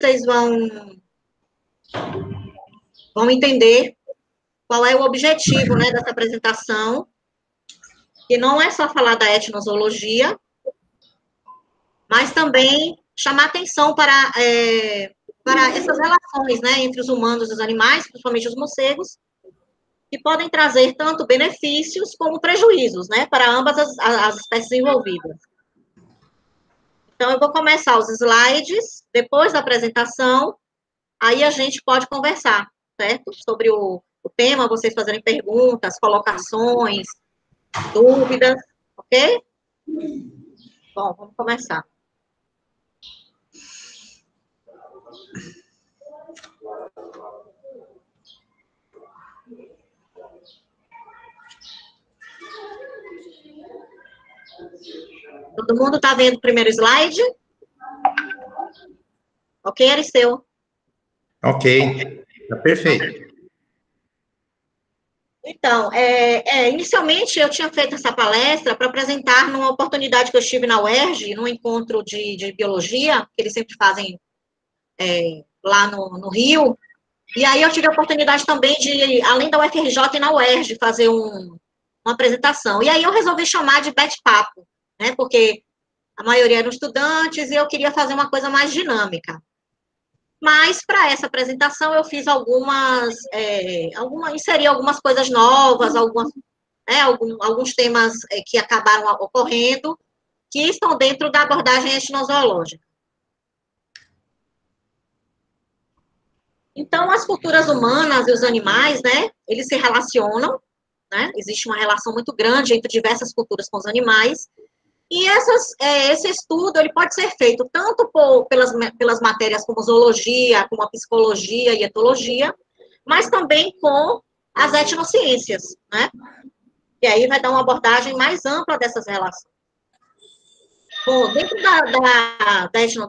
vocês vão entender qual é o objetivo, né, dessa apresentação, que não é só falar da etnozoologia, mas também chamar atenção para essas relações, né, entre os humanos e os animais, principalmente os morcegos, que podem trazer tanto benefícios como prejuízos, né, para ambas as espécies envolvidas. Então, eu vou começar os slides, depois da apresentação, aí a gente pode conversar, certo? Sobre o tema, vocês fazerem perguntas, colocações, dúvidas, ok? Bom, vamos começar. Todo mundo está vendo o primeiro slide? Ok, Aristeu? Ok, tá perfeito. Então, inicialmente eu tinha feito essa palestra para apresentar numa oportunidade que eu estive na UERJ, num encontro de biologia, que eles sempre fazem lá no Rio, e aí eu tive a oportunidade também de, além da UFRJ e na UERJ, fazer uma apresentação. E aí eu resolvi chamar de bate-papo, né, porque a maioria eram estudantes e eu queria fazer uma coisa mais dinâmica. Mas, para essa apresentação, eu fiz inseri algumas coisas novas, alguns temas que acabaram ocorrendo, que estão dentro da abordagem etnozoológica. Então, as culturas humanas e os animais, né, eles se relacionam, né, existe uma relação muito grande entre diversas culturas com os animais, e esse estudo ele pode ser feito tanto pelas matérias como zoologia, como a psicologia e etologia, mas também com as etnociências, né? E aí vai dar uma abordagem mais ampla dessas relações. Bom, dentro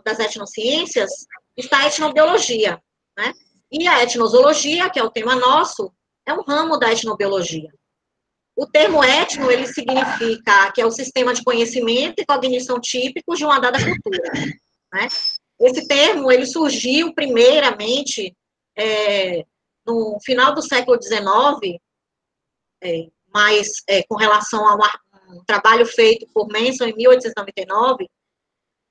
das etnociências está a etnobiologia, né? E a etnozoologia, que é o tema nosso, é um ramo da etnobiologia. O termo etno, ele significa que é o sistema de conhecimento e cognição típicos de uma dada cultura, né? Esse termo, ele surgiu primeiramente no final do século XIX, com relação a um trabalho feito por Manson em 1899,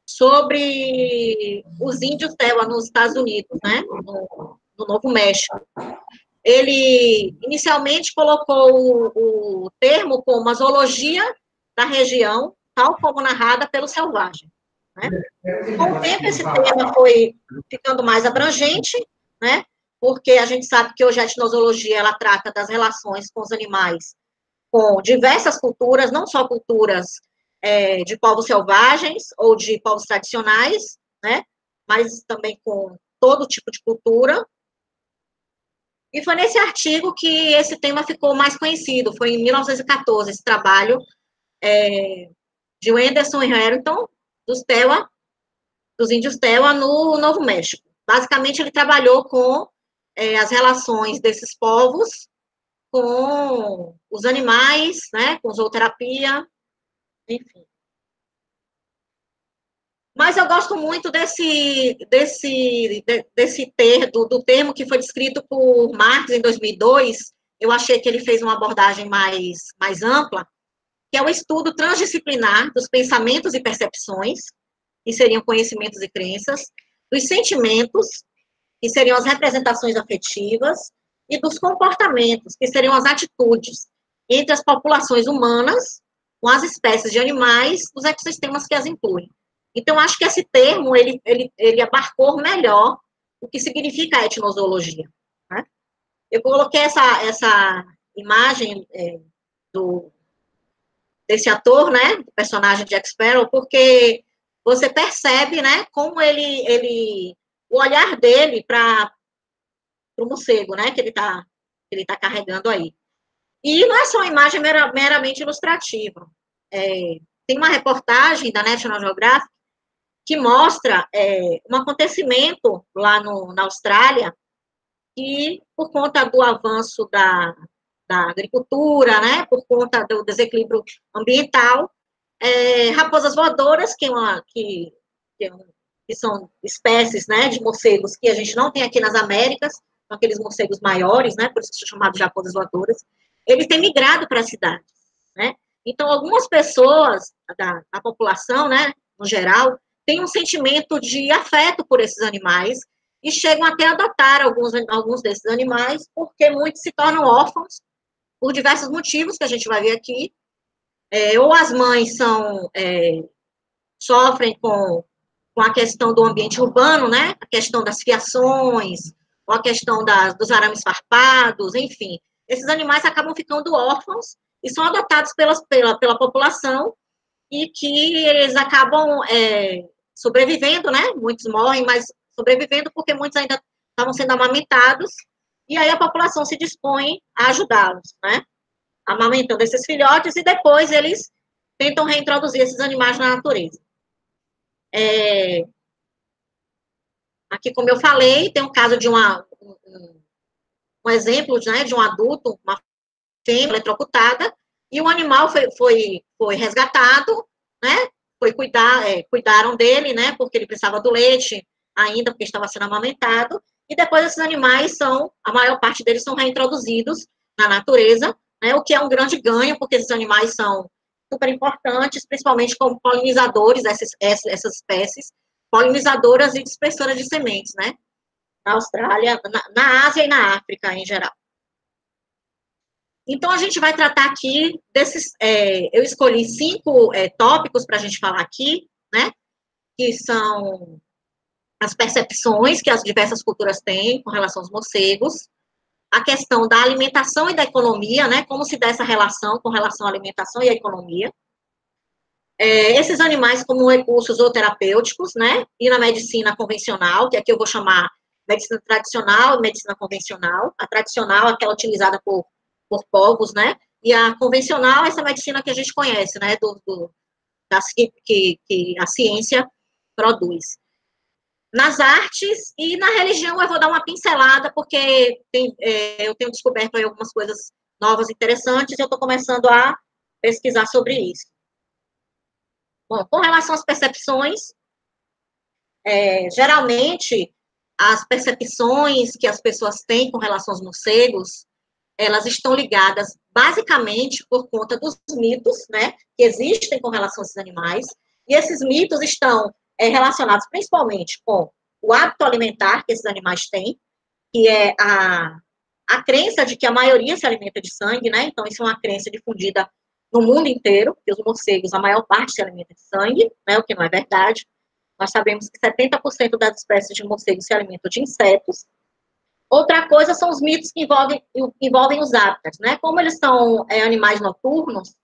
sobre os índios Tewa nos Estados Unidos, né? No Novo México. Ele inicialmente colocou o termo como a zoologia da região, tal como narrada pelo selvagem. Né? Com o tempo, esse tema foi ficando mais abrangente, né? Porque a gente sabe que hoje a etnozoologia ela trata das relações com os animais com diversas culturas, não só culturas de povos selvagens ou de povos tradicionais, né? Mas também com todo tipo de cultura. E foi nesse artigo que esse tema ficou mais conhecido, foi em 1914, esse trabalho de Wenderson e Harrington, dos índios Tewa no Novo México. Basicamente, ele trabalhou com as relações desses povos com os animais, né, com zooterapia, enfim. Mas eu gosto muito do termo que foi descrito por Marx em 2002. Eu achei que ele fez uma abordagem mais ampla, que é o estudo transdisciplinar dos pensamentos e percepções, que seriam conhecimentos e crenças, dos sentimentos, que seriam as representações afetivas, e dos comportamentos, que seriam as atitudes, entre as populações humanas, com as espécies de animais, os ecossistemas que as incluem. Então, acho que esse termo, ele abarcou melhor o que significa a etnozoologia. Né? Eu coloquei essa imagem desse ator, né, do personagem de Jack Sparrow, porque você percebe, né, como o olhar dele para o morcego, né, que ele tá carregando aí. E não é só uma imagem meramente ilustrativa. Tem uma reportagem da National Geographic que mostra um acontecimento lá na Austrália, que, por conta do avanço da agricultura, né, por conta do desequilíbrio ambiental, raposas voadoras, que é que são espécies, né, de morcegos que a gente não tem aqui nas Américas, são aqueles morcegos maiores, né, por isso são chamados de raposas voadoras, eles têm migrado para as cidades, né? Então, algumas pessoas da população, né, no geral, têm um sentimento de afeto por esses animais e chegam até a adotar alguns desses animais, porque muitos se tornam órfãos por diversos motivos que a gente vai ver aqui. Ou as mães sofrem com a questão do ambiente urbano, né? A questão das fiações, ou a questão dos arames farpados, enfim. Esses animais acabam ficando órfãos e são adotados pela população e que eles acabam sobrevivendo, né? Muitos morrem, mas sobrevivendo porque muitos ainda estavam sendo amamentados e aí a população se dispõe a ajudá-los, né? Amamentando esses filhotes e depois eles tentam reintroduzir esses animais na natureza. Aqui, como eu falei, tem um caso de um exemplo, né, de um adulto, uma fêmea eletrocutada, e o animal foi resgatado, né, cuidaram dele, né, porque ele precisava do leite ainda, porque estava sendo amamentado, e depois esses animais a maior parte deles são reintroduzidos na natureza, né, o que é um grande ganho, porque esses animais são super importantes, principalmente como polinizadores, essas espécies, polinizadoras e dispersoras de sementes, né, na Austrália, na Ásia e na África, em geral. Então, a gente vai tratar aqui eu escolhi 5 tópicos para a gente falar aqui, né, que são as percepções que as diversas culturas têm com relação aos morcegos, a questão da alimentação e da economia, né, como se dá essa relação com relação à alimentação e à economia, esses animais como recursos ou terapêuticos, né, e na medicina convencional, que aqui eu vou chamar medicina tradicional e medicina convencional, a tradicional é aquela utilizada por povos, né, e a convencional é essa medicina que a gente conhece, né, que a ciência produz. Nas artes e na religião eu vou dar uma pincelada, porque eu tenho descoberto aí algumas coisas novas, interessantes, e eu estou começando a pesquisar sobre isso. Bom, com relação às percepções, geralmente, as percepções que as pessoas têm com relação aos morcegos, elas estão ligadas basicamente por conta dos mitos, né, que existem com relação a esses animais, e esses mitos estão relacionados principalmente com o hábito alimentar que esses animais têm, que é a crença de que a maioria se alimenta de sangue, né, então isso é uma crença difundida no mundo inteiro, que os morcegos, a maior parte se alimenta de sangue, né, o que não é verdade. Nós sabemos que 70% das espécies de morcegos se alimentam de insetos. Outra coisa são os mitos que envolvem os hábitats, né? Como eles são animais noturnos,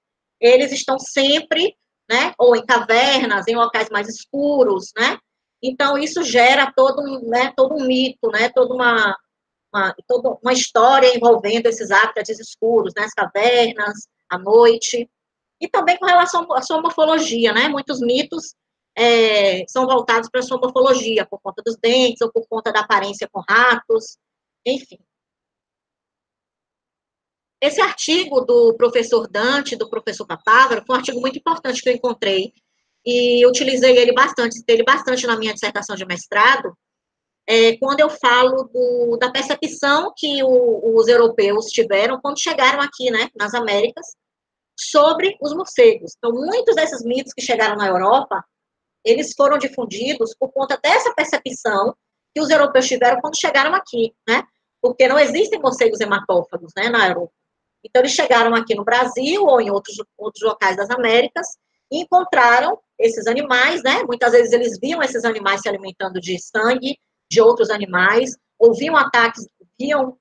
eles estão sempre, né, ou em cavernas, em locais mais escuros, né? Então, isso gera todo um mito, né? Toda uma história envolvendo esses hábitats escuros, né? As cavernas, à noite. E também com relação à sua morfologia, né? Muitos mitos são voltados para a sua morfologia, por conta dos dentes ou por conta da aparência com ratos, enfim. Esse artigo do professor Dante, do professor Papávaro, foi um artigo muito importante que eu encontrei, e utilizei ele bastante, citei ele bastante na minha dissertação de mestrado, quando eu falo da percepção que os europeus tiveram quando chegaram aqui, né, nas Américas, sobre os morcegos. Então, muitos desses mitos que chegaram na Europa, eles foram difundidos por conta dessa percepção que os europeus tiveram quando chegaram aqui, né? Porque não existem morcegos hematófagos, né, na Europa. Então, eles chegaram aqui no Brasil ou em outros locais das Américas e encontraram esses animais, né? Muitas vezes eles viam esses animais se alimentando de sangue de outros animais, ouviam ataques,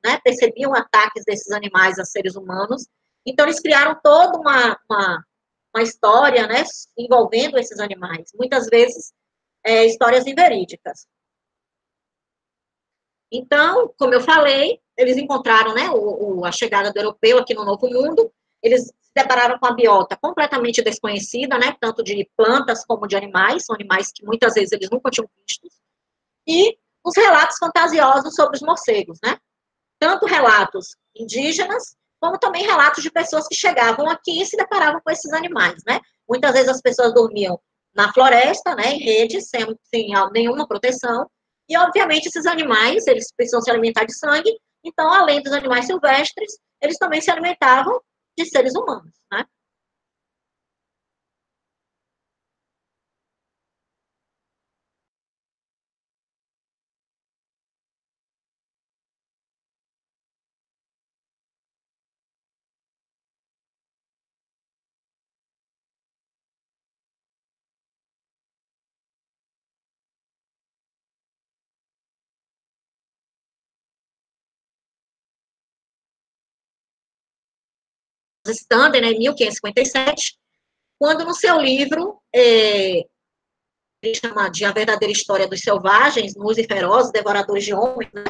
né, percebiam ataques desses animais a seres humanos. Então, eles criaram toda uma história, né, envolvendo esses animais. Muitas vezes, histórias inverídicas. Então, como eu falei, eles encontraram, né, a chegada do europeu aqui no Novo Mundo, eles se depararam com a biota completamente desconhecida, né, tanto de plantas como de animais, são animais que muitas vezes eles nunca tinham visto, e os relatos fantasiosos sobre os morcegos, né, tanto relatos indígenas, como também relatos de pessoas que chegavam aqui e se deparavam com esses animais, né. Muitas vezes as pessoas dormiam na floresta, né, em redes, sem nenhuma proteção, e, obviamente, esses animais, eles precisam se alimentar de sangue, então, além dos animais silvestres, eles também se alimentavam de seres humanos, né? Stander, né, em 1557, quando no seu livro, ele chama de A Verdadeira História dos Selvagens, Nus e Ferozes, Devoradores de Homens, né?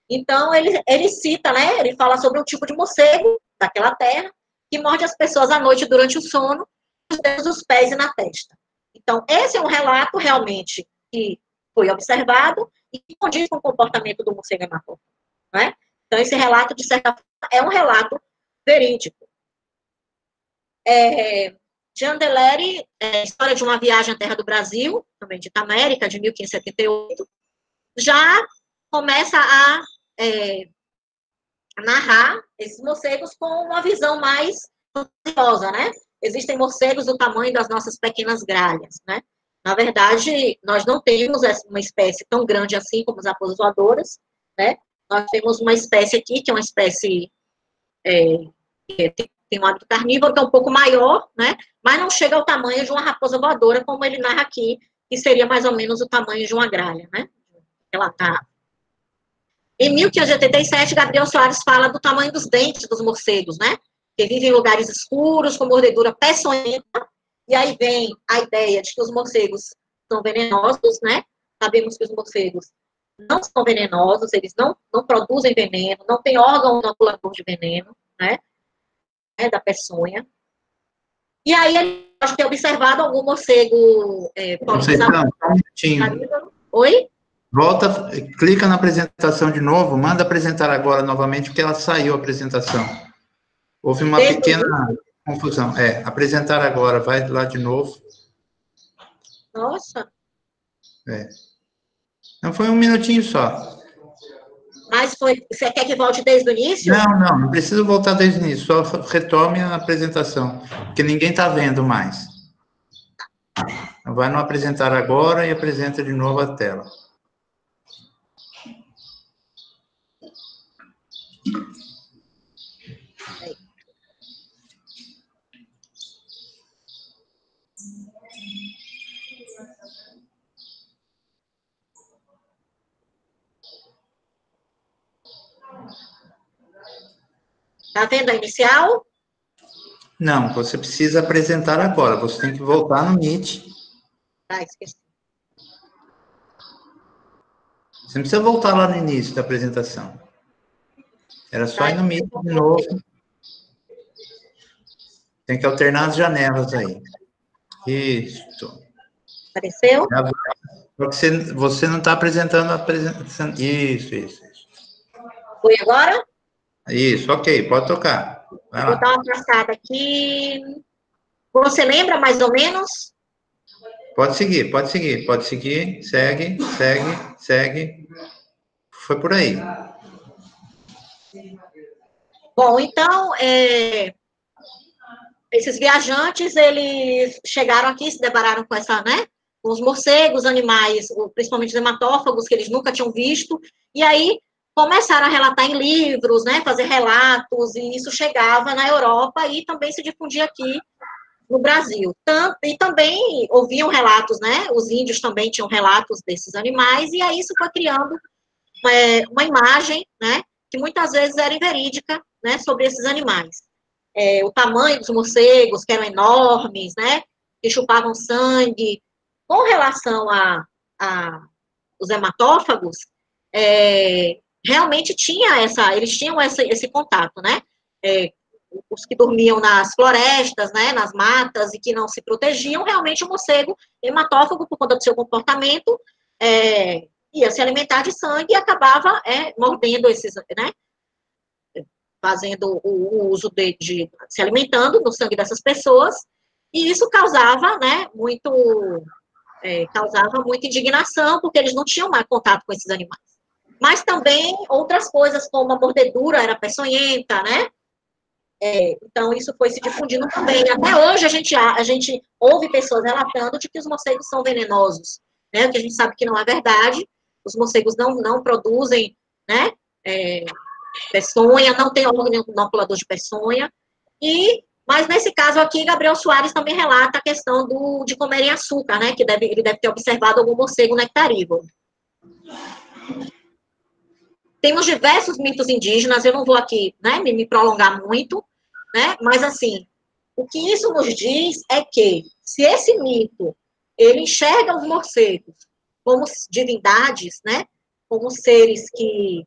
Então, ele cita, né, ele fala sobre um tipo de morcego daquela terra, que morde as pessoas à noite durante o sono, nos dedos dos pés e na testa. Então, esse é um relato, realmente, que foi observado e que condiz com o comportamento do morcego hematófago, né? Então, esse relato, de certa forma, é um relato verídico. Jean Deleri, História de uma Viagem à Terra do Brasil, também de Itamérica, de 1578, já começa a narrar esses morcegos com uma visão mais fantasiosa, né? Existem morcegos do tamanho das nossas pequenas gralhas, né? Na verdade, nós não temos uma espécie tão grande assim como as raposas voadoras, né? Nós temos uma espécie aqui, que é uma espécie tem um hábito carnívoro, que é um pouco maior, né? Mas não chega ao tamanho de uma raposa voadora, como ele narra aqui, que seria mais ou menos o tamanho de uma gralha, né? Ela tá. Em 1587, Gabriel Soares fala do tamanho dos dentes dos morcegos, né? Que vivem em lugares escuros, com mordedura peçonhenta, e aí vem a ideia de que os morcegos são venenosos, né? Sabemos que os morcegos não são venenosos, eles não produzem veneno, não tem órgão inoculador de veneno, né? Da peçonha. E aí ele pode ter observado algum morcego Oi? Volta, clica na apresentação de novo, manda apresentar agora novamente, porque ela saiu a apresentação. Houve uma pequena confusão. Apresentar agora, vai lá de novo. Nossa. Não, foi um minutinho só. Mas você quer que volte desde o início? Não precisa voltar desde o início, só retome a apresentação, porque ninguém está vendo mais. Vai no apresentar agora e apresenta de novo a tela. Tá vendo a inicial? Não, você precisa apresentar agora. Você tem que voltar no Meet. Esqueci. Você não precisa voltar lá no início da apresentação. Era só ir no Meet de novo. Tem que alternar as janelas aí. Isso. Apareceu? Você não está apresentando a apresentação. Isso. Foi agora? Isso, ok, pode tocar. Vai lá. Vou dar uma passada aqui. Você lembra mais ou menos? Pode seguir. Segue. Foi por aí. Bom, então, esses viajantes, eles chegaram aqui, se depararam com né? Com os morcegos, animais, principalmente os hematófagos, que eles nunca tinham visto, e aí começaram a relatar em livros, né? Fazer relatos, e isso chegava na Europa e também se difundia aqui no Brasil. E também ouviam relatos, né? Os índios também tinham relatos desses animais, e aí isso foi criando uma imagem, né? Que muitas vezes era inverídica, né? Sobre esses animais. O tamanho dos morcegos, que eram enormes, né? Que chupavam sangue. Com relação a os hematófagos, realmente eles tinham esse contato, né? Os que dormiam nas florestas, né, nas matas e que não se protegiam, realmente o morcego hematófago, por conta do seu comportamento, ia se alimentar de sangue e acabava mordendo esses, né, fazendo o uso se alimentando do sangue dessas pessoas, E isso causava, né, causava muita indignação, porque eles não tinham mais contato com esses animais. Mas também outras coisas, como a mordedura era peçonhenta, né? Então, isso foi se difundindo também. Até hoje, a gente ouve pessoas relatando de que os morcegos são venenosos, né? O que a gente sabe que não é verdade. Os morcegos não produzem, né? Peçonha, não tem órgão inoculador de peçonha. Mas nesse caso aqui, Gabriel Soares também relata a questão de comerem açúcar, né? Que ele deve ter observado algum morcego nectarívoro. Temos diversos mitos indígenas, eu não vou aqui, né, me prolongar muito, né? Mas assim, o que isso nos diz é que se esse mito ele enxerga os morcegos como divindades, né? Como seres que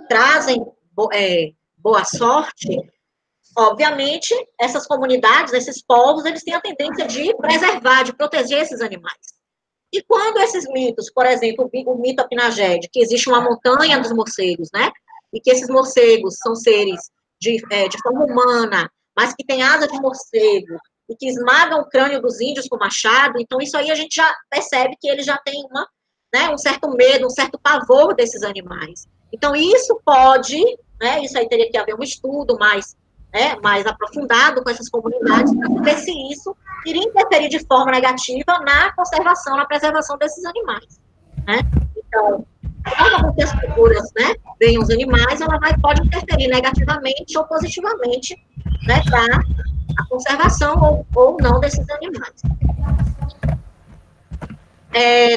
trazem boa sorte, obviamente, essas comunidades, esses povos, eles têm a tendência de preservar, de proteger esses animais. E quando esses mitos, por exemplo, o mito Apinagede, que existe uma montanha dos morcegos, né? E que esses morcegos são seres de forma humana, mas que têm asa de morcego, e que esmagam o crânio dos índios com machado, então isso aí a gente já percebe que eles já têm um certo medo, um certo pavor desses animais. Então isso pode, né, isso aí teria que haver um estudo mais aprofundado com essas comunidades para ver se isso iria interferir de forma negativa na conservação, na preservação desses animais, né? Então, como as culturas, né, veem os animais, ela pode interferir negativamente ou positivamente, né, para a conservação ou não desses animais.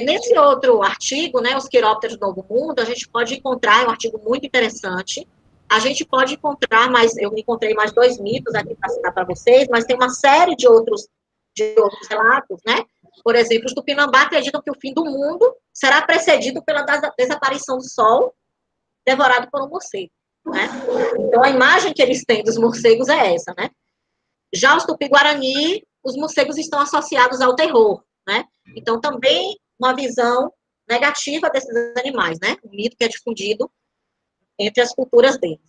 Nesse outro artigo, né, Os Quirópteros do Novo Mundo, a gente pode encontrar um artigo muito interessante. A gente pode encontrar eu encontrei mais 2 mitos aqui para citar para vocês, mas tem uma série de outros relatos, né? Por exemplo, os Tupinambá acreditam que o fim do mundo será precedido pela desaparição do Sol, devorado por um morcego, né? Então, a imagem que eles têm dos morcegos é essa, né? Já os Tupi-Guarani, os morcegos estão associados ao terror, né? Então, também uma visão negativa desses animais, né? Um mito que é difundido entre as culturas deles.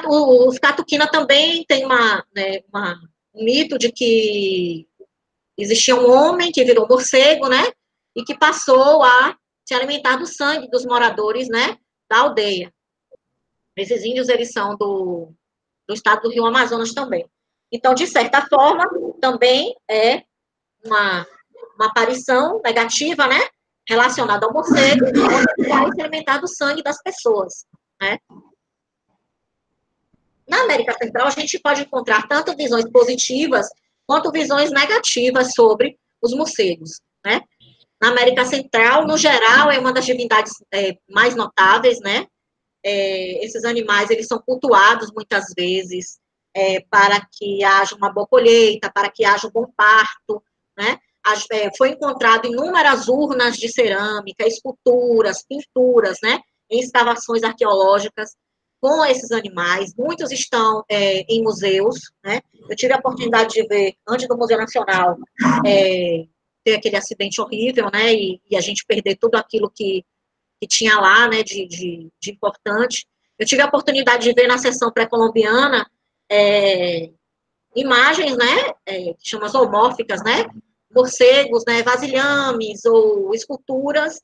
Os Catuquina também tem um mito de que existia um homem que virou morcego, né? E que passou a se alimentar do sangue dos moradores, né? Da aldeia. Esses índios, eles são do estado do Rio Amazonas também. Então, de certa forma, também é uma aparição negativa, né? Relacionada ao morcego, onde vai se alimentar do sangue das pessoas, né? Na América Central, a gente pode encontrar tanto visões positivas quanto visões negativas sobre os morcegos, né? Na América Central, no geral, é uma das divindades mais notáveis, né? Esses animais, eles são cultuados muitas vezes para que haja uma boa colheita, para que haja um bom parto, né? Foi encontrado inúmeras urnas de cerâmica, esculturas, pinturas, né? Em escavações arqueológicas com esses animais. Muitos estão em museus, né? Eu tive a oportunidade de ver, antes do Museu Nacional, ter aquele acidente horrível, né? E a gente perder tudo aquilo que tinha lá, né, de importante. Eu tive a oportunidade de ver na sessão pré-colombiana imagens, né, que chamam zoomórficas, né, morcegos, né, vasilhames ou esculturas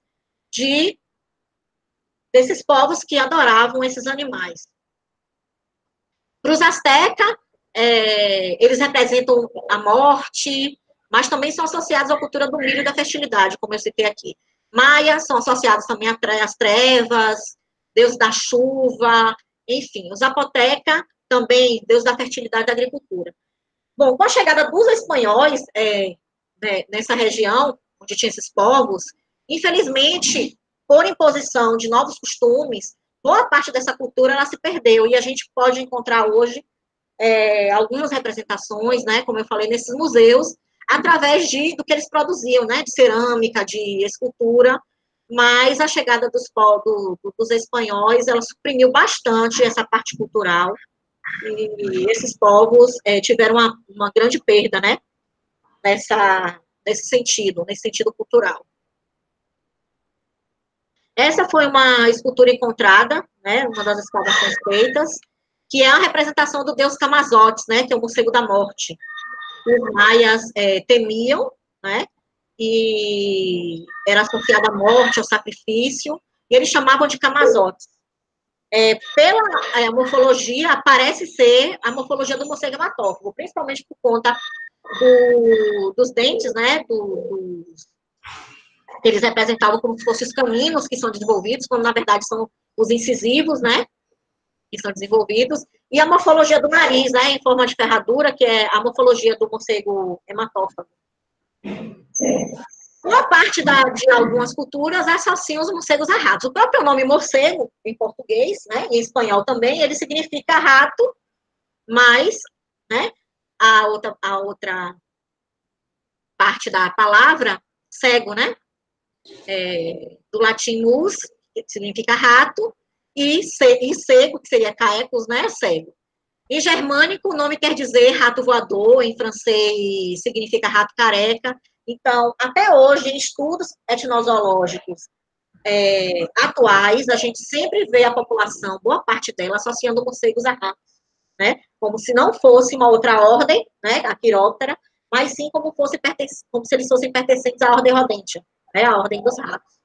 desses povos que adoravam esses animais. Para os astecas, eles representam a morte, mas também são associados à cultura do milho e da fertilidade, como eu citei aqui. Maias são associados também às trevas, deus da chuva, enfim. Os zapoteca, também deus da fertilidade e da agricultura. Bom, com a chegada dos espanhóis nessa região, onde tinha esses povos, infelizmente, por imposição de novos costumes, boa parte dessa cultura ela se perdeu, e a gente pode encontrar hoje algumas representações, né, como eu falei, nesses museus, através do que eles produziam, né, de cerâmica, de escultura, mas a chegada dos espanhóis, ela suprimiu bastante essa parte cultural, e esses povos tiveram uma grande perda, né, nesse sentido cultural. Essa foi uma escultura encontrada, né, uma das escavações feitas, que é a representação do deus Camazotes, né, que é o morcego da morte. Os maias temiam, né, e era associado à morte, ao sacrifício, e eles chamavam de Camazotes. Pela morfologia, parece ser a morfologia do morcego hematófago, principalmente por conta dos dentes, né, que eles representavam como se fossem os caninos que são desenvolvidos, quando na verdade são os incisivos, né, que são desenvolvidos, e a morfologia do nariz, né, em forma de ferradura, que é a morfologia do morcego hematófago. Uma parte de algumas culturas associam os morcegos a ratos. O próprio nome morcego, em português, né, em espanhol também, ele significa rato, mas, né, a outra parte da palavra, cego, né, do latim mus, que significa rato, e cego, que seria caecus, né, cego. Em germânico, o nome quer dizer rato voador, em francês significa rato careca. Então, até hoje, em estudos etnozoológicos atuais, a gente sempre vê a população, boa parte dela, associando morcegos a ratos, né? Como se não fosse uma outra ordem, né, a Chiroptera, mas sim como se eles fossem pertencentes à ordem Rodentia, né, a ordem dos ratos.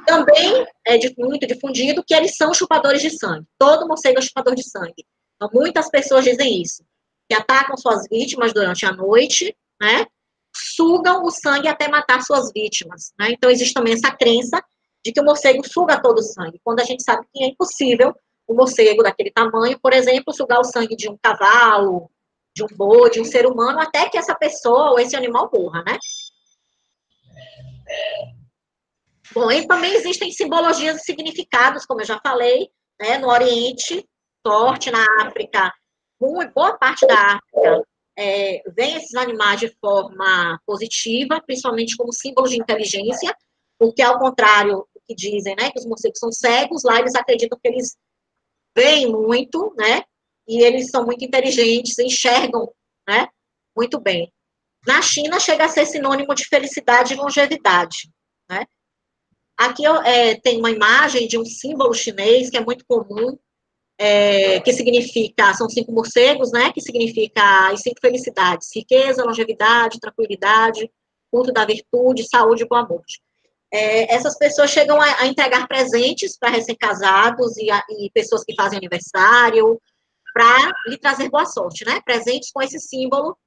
Também é muito difundido que eles são chupadores de sangue. Todo morcego é chupador de sangue. Então, muitas pessoas dizem isso, que atacam suas vítimas durante a noite, né? Sugam o sangue até matar suas vítimas, né? Então, existe também essa crença de que o morcego suga todo o sangue, quando a gente sabe que é impossível o morcego daquele tamanho, por exemplo, sugar o sangue de um cavalo, de um boi, de um ser humano, até que essa pessoa ou esse animal morra, né? Bom, e também existem simbologias e significados, como eu já falei, né, no Oriente, Norte, na África, boa parte da África, vem esses animais de forma positiva, principalmente como símbolo de inteligência, porque, ao contrário do que dizem, né, que os morcegos são cegos, lá eles acreditam que eles veem muito, né, e eles são muito inteligentes, enxergam, né, muito bem. Na China, chega a ser sinônimo de felicidade e longevidade, né. Aqui tem uma imagem de um símbolo chinês que é muito comum, que significa, são 5 morcegos, né, que significa as 5 felicidades: riqueza, longevidade, tranquilidade, culto da virtude, saúde e boa morte. Essas pessoas chegam a entregar presentes para recém-casados e pessoas que fazem aniversário, para lhe trazer boa sorte, né, presentes com esse símbolo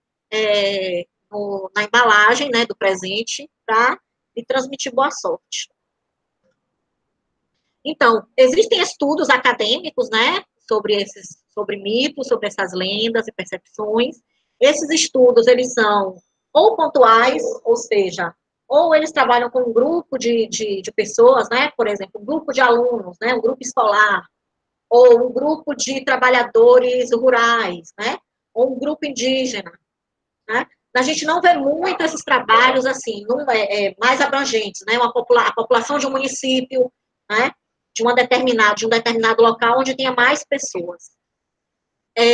na embalagem, né, do presente, para lhe transmitir boa sorte. Então, existem estudos acadêmicos, né, sobre mitos, sobre essas lendas e percepções. Esses estudos, eles são ou pontuais, ou seja, ou eles trabalham com um grupo de pessoas, né, por exemplo, um grupo de alunos, né, um grupo escolar, ou um grupo de trabalhadores rurais, né, ou um grupo indígena, né. A gente não vê muito esses trabalhos, assim, mais abrangentes, né, a população de um município, né, de um determinado local onde tenha mais pessoas.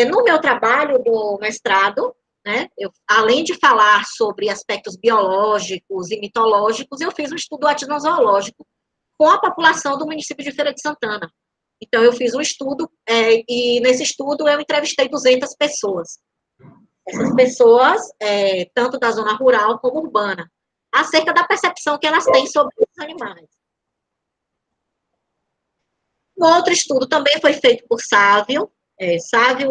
No meu trabalho do mestrado, né, além de falar sobre aspectos biológicos e mitológicos, eu fiz um estudo etnozoológico com a população do município de Feira de Santana. Então, eu fiz um estudo, e nesse estudo eu entrevistei 200 pessoas. Essas pessoas, tanto da zona rural como urbana, acerca da percepção que elas têm sobre os animais. Um outro estudo também foi feito por Sávio. Sávio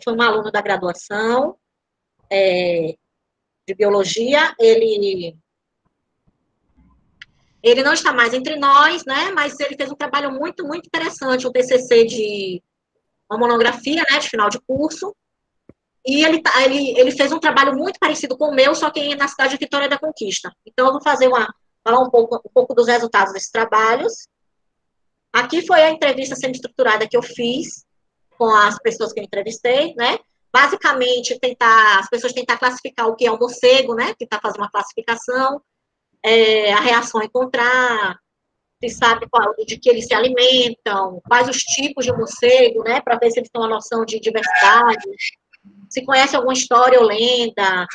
foi um aluno da graduação de biologia. Ele não está mais entre nós, né? Mas ele fez um trabalho muito, muito interessante, um TCC de uma monografia, né, de final de curso. E ele fez um trabalho muito parecido com o meu, só que na cidade de Vitória da Conquista. Então, eu vou falar um pouco dos resultados desses trabalhos. Aqui foi a entrevista semi-estruturada que eu fiz com as pessoas que eu entrevistei, né? Basicamente, as pessoas tentar classificar o que é o morcego, né? Tentar fazer uma classificação, a reação a encontrar, se sabe de que eles se alimentam, quais os tipos de morcego, né? Para ver se eles têm uma noção de diversidade, se conhece alguma história ou lenda,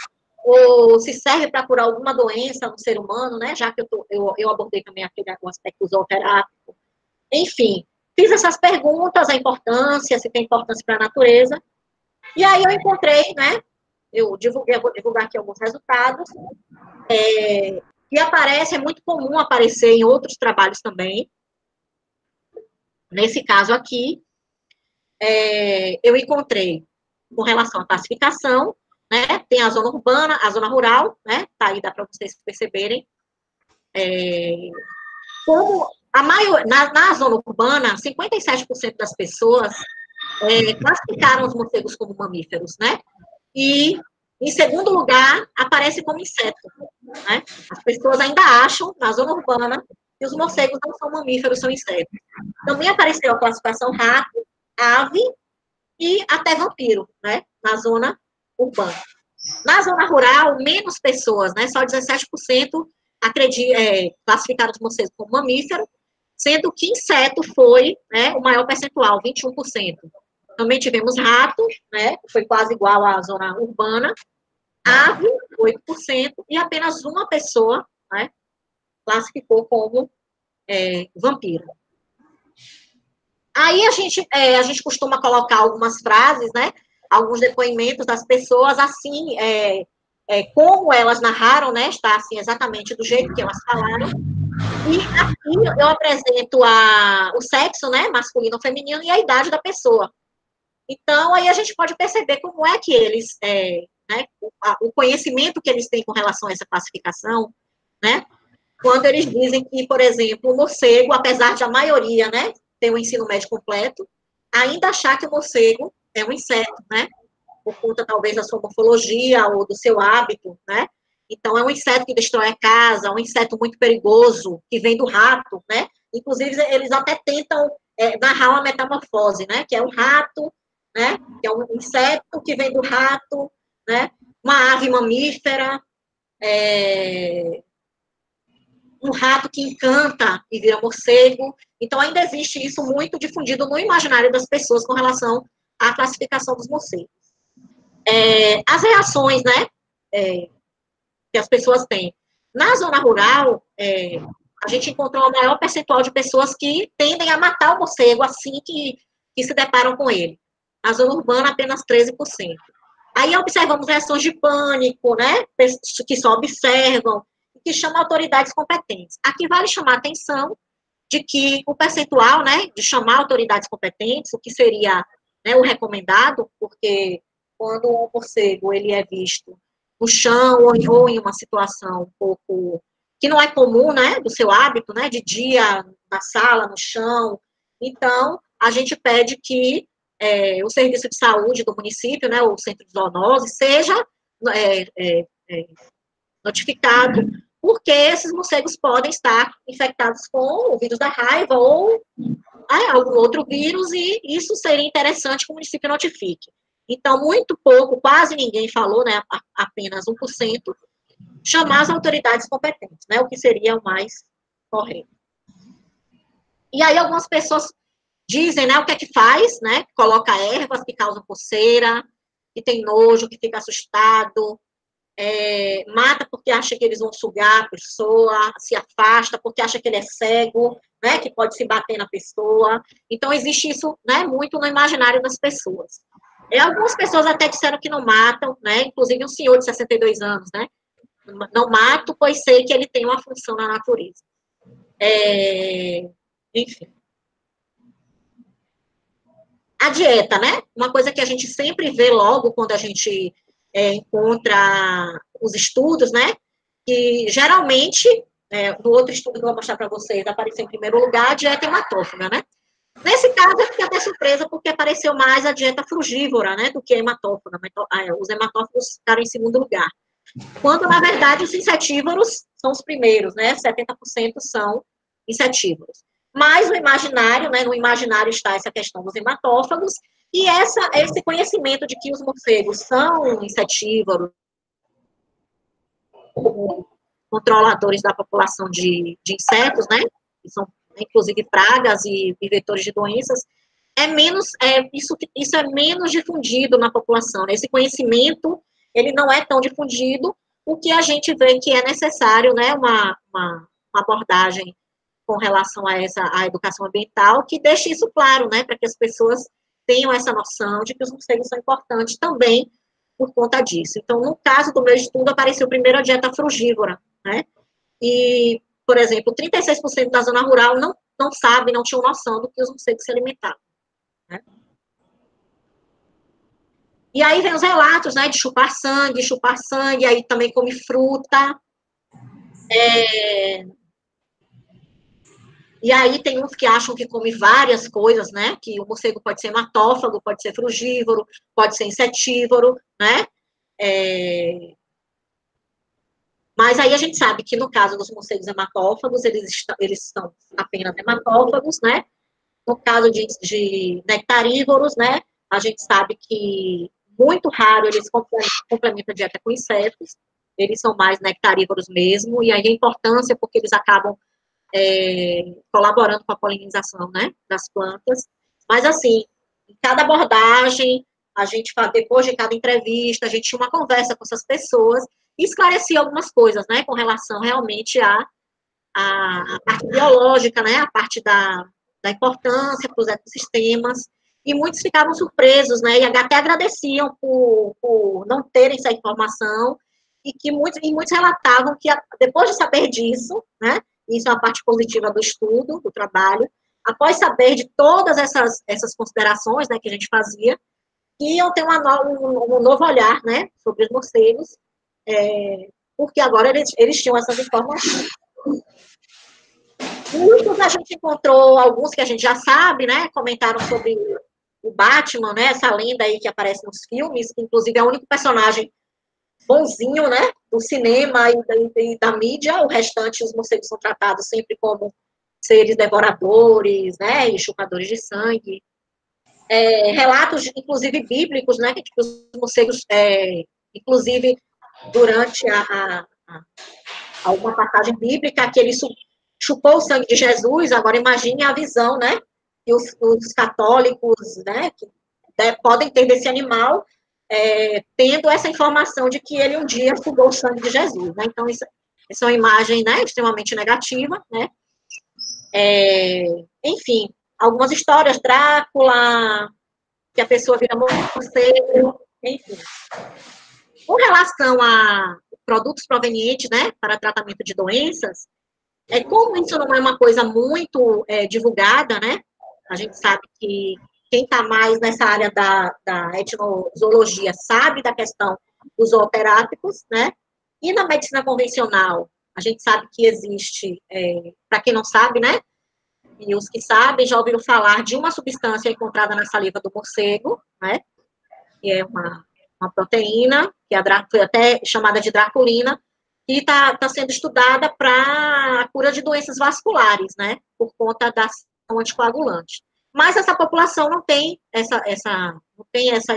ou se serve para curar alguma doença no ser humano, né? Já que eu abordei também o aspecto zooterápico. Enfim, Fiz essas perguntas, a importância, se tem importância para a natureza, e aí eu encontrei, né, eu vou divulgar aqui alguns resultados, que aparece, é muito comum aparecer em outros trabalhos também. Nesse caso aqui, eu encontrei, com relação à classificação, né, tem a zona urbana, a zona rural, né, tá aí, dá para vocês perceberem, como na zona urbana, 57% das pessoas classificaram os morcegos como mamíferos, né, e, em segundo lugar, aparece como inseto, né, as pessoas ainda acham, na zona urbana, que os morcegos não são mamíferos, são insetos. Também apareceu a classificação rato, ave e até vampiro, né, na zona urbana. Na zona rural, menos pessoas, né, só 17% classificaram os morcegos como mamífero, sendo que inseto foi, né, o maior percentual, 21%. Também tivemos rato, né, foi quase igual à zona urbana, ave, 8%, e apenas uma pessoa, né, classificou como vampiro. Aí a gente costuma colocar algumas frases, né, alguns depoimentos das pessoas, assim, como elas narraram, né, está assim exatamente do jeito que elas falaram, e aqui eu apresento o sexo, né, masculino ou feminino, e a idade da pessoa. Então, aí a gente pode perceber como é que eles, né, o conhecimento que eles têm com relação a essa classificação, né, quando eles dizem que, por exemplo, o morcego, apesar de a maioria, né, ter o ensino médio completo, ainda achar que o morcego é um inseto, né, por conta, talvez, da sua morfologia ou do seu hábito, né, então é um inseto que destrói a casa, um inseto muito perigoso, que vem do rato, né, inclusive eles até tentam narrar uma metamorfose, né, que é um rato, né, que é um inseto que vem do rato, né, uma ave mamífera, um rato que encanta e vira morcego. Então, ainda existe isso muito difundido no imaginário das pessoas com relação à classificação dos morcegos. As reações, né, que as pessoas têm. Na zona rural, a gente encontrou o maior percentual de pessoas que tendem a matar o morcego assim que se deparam com ele. Na zona urbana, apenas 13%. Aí observamos reações de pânico, né, que só observam, que chamam autoridades competentes. Aqui vale chamar a atenção de que o percentual, né, de chamar autoridades competentes, o que seria, né, o recomendado, porque quando o morcego ele é visto no chão ou em uma situação um pouco que não é comum, né, do seu hábito, né, de dia na sala, no chão, então a gente pede que o serviço de saúde do município, né, o centro de zoonose, seja notificado, porque esses morcegos podem estar infectados com o vírus da raiva ou algum outro vírus, e isso seria interessante que o município notifique. Então, muito pouco, quase ninguém falou, né, apenas 1%, chamar as autoridades competentes, né, o que seria o mais correto. E aí algumas pessoas dizem, né, o que é que faz, né, coloca ervas que causam coceira, que tem nojo, que fica assustado, mata porque acha que eles vão sugar a pessoa, se afasta porque acha que ele é cego, né, que pode se bater na pessoa. Então, existe isso, né, muito no imaginário das pessoas. Algumas pessoas até disseram que não matam, né, inclusive um senhor de 62 anos, né, não mato, pois sei que ele tem uma função na natureza. Enfim. A dieta, né, uma coisa que a gente sempre vê logo quando a gente encontra os estudos, né, que geralmente, no outro estudo que eu vou mostrar para vocês, apareceu em primeiro lugar a dieta hematófaga, né? Nesse caso, eu fiquei até surpresa, porque apareceu mais a dieta frugívora, né, do que a hematófaga. Os hematófagos ficaram em segundo lugar. Quando, na verdade, os insetívoros são os primeiros, né, 70% são insetívoros. Mas no imaginário, né, no imaginário está essa questão dos hematófagos, e esse conhecimento de que os morcegos são insetívoros, controladores da população de insetos, né, que são, inclusive, pragas e vetores de doenças, isso é menos difundido na população. Esse conhecimento, ele não é tão difundido, o que a gente vê que é necessário, né, uma abordagem com relação a à educação ambiental, que deixe isso claro, né, para que as pessoas tenham essa noção de que os morcegos são importantes também por conta disso. Então, no caso do meu estudo, apareceu primeiro a dieta frugívora, né, e, por exemplo, 36% da zona rural não sabe, não tinham noção do que os morcegos se alimentavam, né. E aí vem os relatos, né, de chupar sangue, aí também come fruta, e aí tem uns que acham que come várias coisas, né, que o morcego pode ser hematófago, pode ser frugívoro, pode ser insetívoro, né, mas aí a gente sabe que no caso dos morcegos hematófagos, eles são apenas hematófagos, né, no caso de nectarívoros, né, a gente sabe que muito raro eles complementam a dieta com insetos, eles são mais nectarívoros mesmo, e aí a importância porque eles acabam colaborando com a polinização, né, das plantas. Mas, assim, em cada abordagem, a gente, depois de cada entrevista, a gente tinha uma conversa com essas pessoas e esclarecia algumas coisas, né, com relação realmente à parte biológica, né, a parte da importância para os ecossistemas, e muitos ficavam surpresos, né, e até agradeciam por não terem essa informação, e que muitos relatavam que, depois de saber disso, né, isso é a parte positiva do estudo, do trabalho, após saber de todas essas considerações, né, que a gente fazia, que iam ter um novo olhar, né, sobre os morcegos, porque agora eles tinham essas informações. Muitos a gente encontrou, alguns que a gente já sabe, né, comentaram sobre o Batman, né, essa lenda aí que aparece nos filmes, que inclusive é o único personagem bonzinho, né, do cinema e da mídia, o restante, os morcegos são tratados sempre como seres devoradores, né, e chupadores de sangue. Relatos, inclusive, bíblicos, né, que tipo, os morcegos, inclusive, durante alguma passagem bíblica, que ele chupou o sangue de Jesus, agora imagine a visão, né, que os católicos, né, que podem ter desse animal, tendo essa informação de que ele um dia sugou o sangue de Jesus, né? Então, isso é uma imagem, né, extremamente negativa, né? Enfim, algumas histórias, Drácula, que a pessoa vira morcego, enfim. Com relação a produtos provenientes, né, para tratamento de doenças, como isso não é uma coisa muito divulgada, né? A gente sabe que quem está mais nessa área da etnozoologia sabe da questão dos zooterápicos, né? E na medicina convencional, a gente sabe que existe, para quem não sabe, né? E os que sabem já ouviram falar de uma substância encontrada na saliva do morcego, né? Que é uma proteína, que foi até chamada de draculina, que está sendo estudada para a cura de doenças vasculares, né? Por conta da ação anticoagulante. Mas essa população não tem essa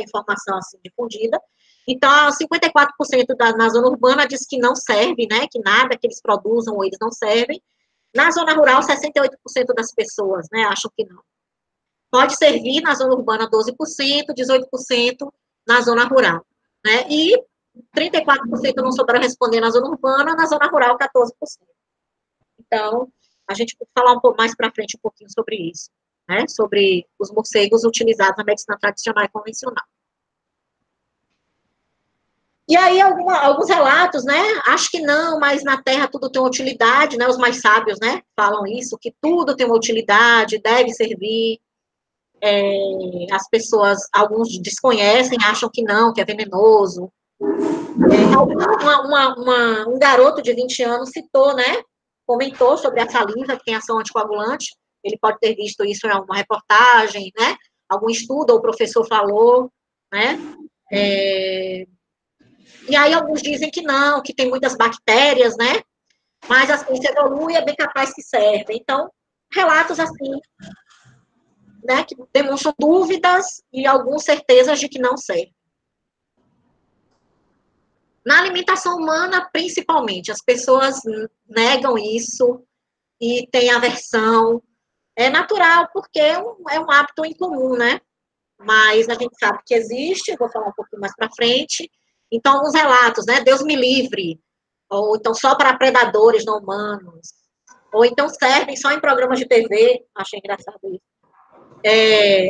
informação assim difundida. Então, 54% na zona urbana diz que não serve, né? Que nada que eles produzam ou eles não servem. Na zona rural, 68% das pessoas, né, acham que não. Pode servir na zona urbana 12%, 18% na zona rural, né? E 34% não souberam responder na zona urbana, na zona rural 14%. Então, a gente vai falar um pouco mais para frente um pouquinho sobre isso, né? Sobre os morcegos utilizados na medicina tradicional e convencional. E aí, alguns relatos, né? Acho que não, mas na Terra tudo tem uma utilidade, né? Os mais sábios, né? Falam isso, que tudo tem uma utilidade, deve servir. As pessoas, alguns desconhecem, acham que não, que é venenoso. Um garoto de 20 anos citou, né? Comentou sobre a saliva, que tem ação anticoagulante. Ele pode ter visto isso em alguma reportagem, né? Algum estudo, ou o professor falou, né? E aí alguns dizem que não, que tem muitas bactérias, né? Mas a ciência evolui, é bem capaz que serve. Então, relatos assim, né, que demonstram dúvidas e algumas certezas de que não serve. Na alimentação humana, principalmente, as pessoas negam isso e têm aversão. É natural, porque é um hábito incomum, né? Mas a gente sabe que existe, vou falar um pouquinho mais para frente. Então, os relatos, né? Deus me livre, ou então só para predadores não humanos, ou então servem só em programas de TV, achei engraçado isso.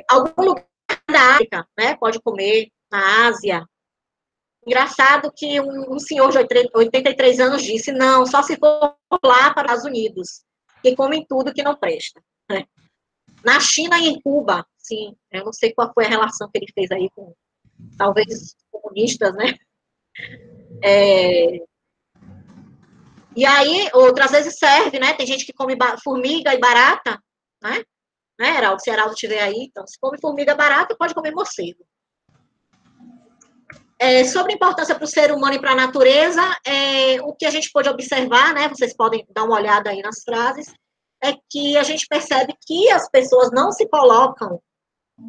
Algum lugar da África, né, pode comer, na Ásia. Engraçado que um senhor de 83 anos disse, não, só se for lá para os Estados Unidos, que comem tudo que não presta. Né? Na China e em Cuba, sim, eu não sei qual foi a relação que ele fez aí com, talvez, comunistas, né? E aí, outras vezes serve, né? Tem gente que come formiga e barata, né? Heraldo, se Heraldo estiver aí, então, se come formiga barata, pode comer morcego. Sobre a importância para o ser humano e para a natureza, o que a gente pode observar, né, vocês podem dar uma olhada aí nas frases, é que a gente percebe que as pessoas não se colocam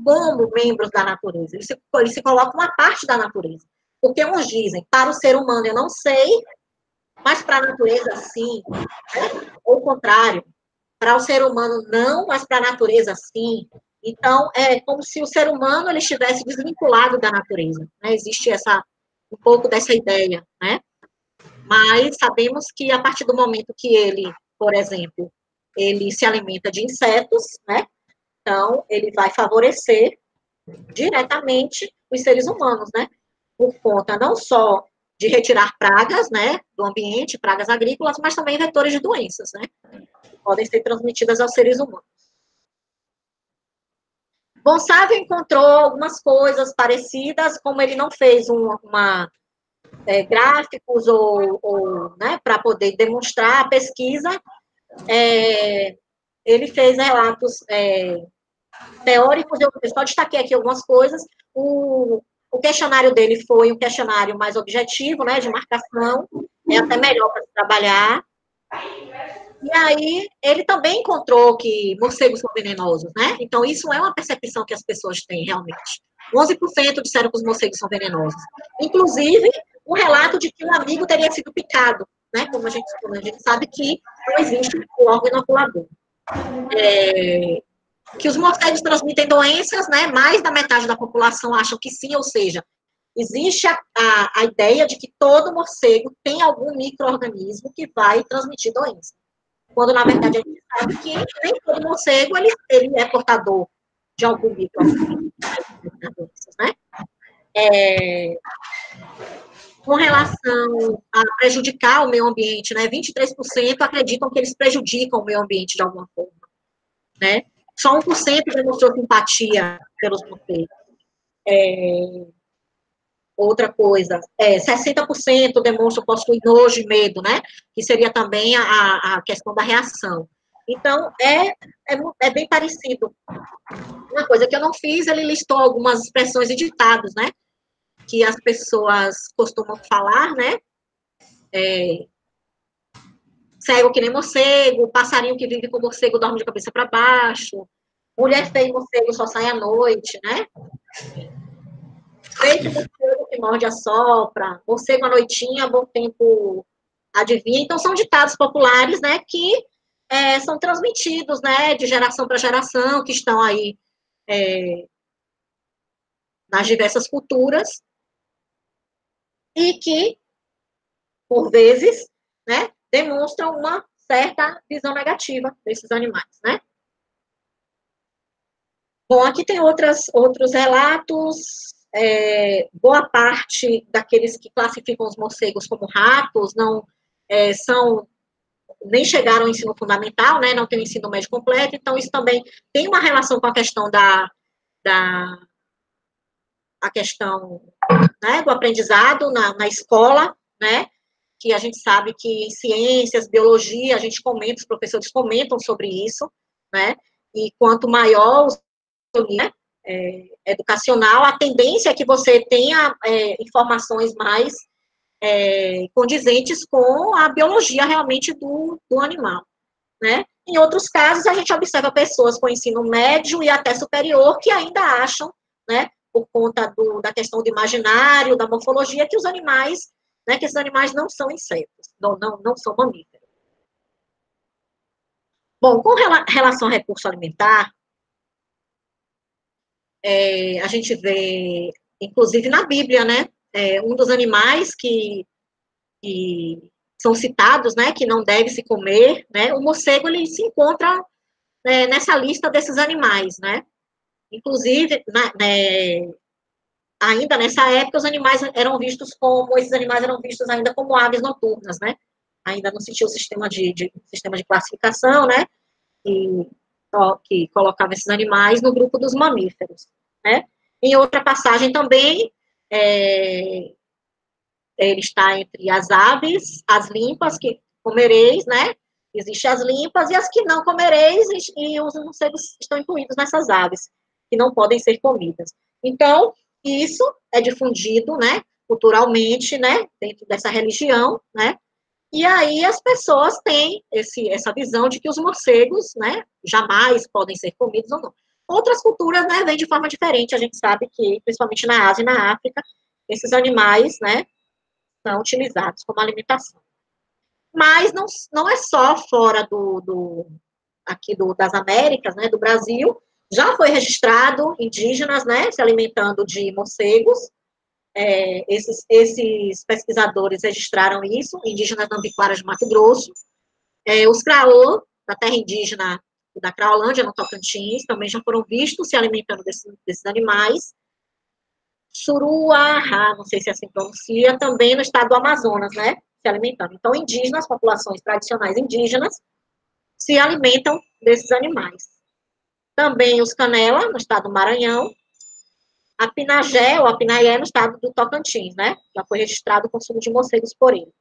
como membros da natureza, eles se colocam uma parte da natureza. Porque uns dizem, para o ser humano eu não sei, mas para a natureza sim. Né? Ou o contrário, para o ser humano não, mas para a natureza sim. Então, é como se o ser humano ele estivesse desvinculado da natureza. Né? Existe um pouco dessa ideia, né? Mas sabemos que a partir do momento que ele, por exemplo, ele se alimenta de insetos, né? Então, ele vai favorecer diretamente os seres humanos, né? Por conta não só de retirar pragas, né, do ambiente, pragas agrícolas, mas também vetores de doenças, né? Que podem ser transmitidas aos seres humanos. Gonçalves encontrou algumas coisas parecidas, como ele não fez gráficos ou né, para poder demonstrar a pesquisa, ele fez relatos teóricos, eu só destaquei aqui algumas coisas. O questionário dele foi um questionário mais objetivo, né, de marcação, é até melhor para trabalhar. E aí, ele também encontrou que morcegos são venenosos, né? Então, isso é uma percepção que as pessoas têm, realmente. 11% disseram que os morcegos são venenosos. Inclusive, um relato de que um amigo teria sido picado, né? Como a gente sabe que não existe o órgão inoculador. Que os morcegos transmitem doenças, né? Mais da metade da população acham que sim, ou seja, existe a ideia de que todo morcego tem algum micro-organismo que vai transmitir doença. Quando, na verdade, a gente sabe que nem todo morcego ele é portador de algum micro-organismo, né? Com relação a prejudicar o meio ambiente, né? 23% acreditam que eles prejudicam o meio ambiente de alguma forma, né? Só 1% demonstrou simpatia pelos morcegos. Outra coisa, 60% demonstram possuir nojo e medo, né? Que seria também a questão da reação. Então, é bem parecido. Uma coisa que eu não fiz, ele listou algumas expressões e ditados, né? Que as pessoas costumam falar, né? Cego que nem morcego, passarinho que vive com morcego dorme de cabeça para baixo, mulher feia e morcego só sai à noite, né? Feito morcego que morde a sopra, morcego à noitinha, bom tempo adivinha. Então, são ditados populares, né, que são transmitidos, né, de geração para geração, que estão aí nas diversas culturas, e que, por vezes, né, demonstram uma certa visão negativa desses animais, né. Bom, aqui tem outros relatos. Boa parte daqueles que classificam os morcegos como ratos não nem chegaram ao ensino fundamental, né, não tem o ensino médio completo, então isso também tem uma relação com a questão a questão, né, do aprendizado na escola, né, que a gente sabe que em ciências, biologia, a gente comenta, os professores comentam sobre isso, né, e quanto maior o nível, educacional, a tendência é que você tenha informações mais condizentes com a biologia realmente do animal, né? Em outros casos, a gente observa pessoas com ensino médio e até superior que ainda acham, né, por conta da questão do imaginário, da morfologia, que os animais, né, que esses animais não são insetos, não são mamíferos. Bom, com relação ao recurso alimentar, a gente vê, inclusive na Bíblia, né, um dos animais que são citados, né, que não deve se comer, né, o morcego, ele se encontra nessa lista desses animais, né. Inclusive, ainda nessa época, esses animais eram vistos ainda como aves noturnas, né. Ainda não se tinha o sistema de classificação, né, que colocava esses animais no grupo dos mamíferos, né. Em outra passagem também, ele está entre as aves, as limpas, que comereis, né? Existem as limpas e as que não comereis, e os morcegos estão incluídos nessas aves, que não podem ser comidas. Então, isso é difundido, né, culturalmente, né, dentro dessa religião, né, e aí as pessoas têm essa visão de que os morcegos, né, jamais podem ser comidos ou não. Outras culturas, né, vêm de forma diferente, a gente sabe que, principalmente na Ásia e na África, esses animais, né, são utilizados como alimentação. Mas não é só fora aqui das Américas, né, do Brasil, já foi registrado indígenas, né, se alimentando de morcegos. Esses pesquisadores registraram isso, indígenas da Ambiquara de Mato Grosso. Os Craô, da terra indígena da Craolândia, no Tocantins, também já foram vistos se alimentando desses animais. Suruá, não sei se é assim pronuncia, também no estado do Amazonas, né, se alimentando. Então, indígenas, populações tradicionais indígenas, se alimentam desses animais. Também os Canela, no estado do Maranhão, a Pinagé, ou a Pinaé, no estado do Tocantins, né, já foi registrado o consumo de morcegos por ele.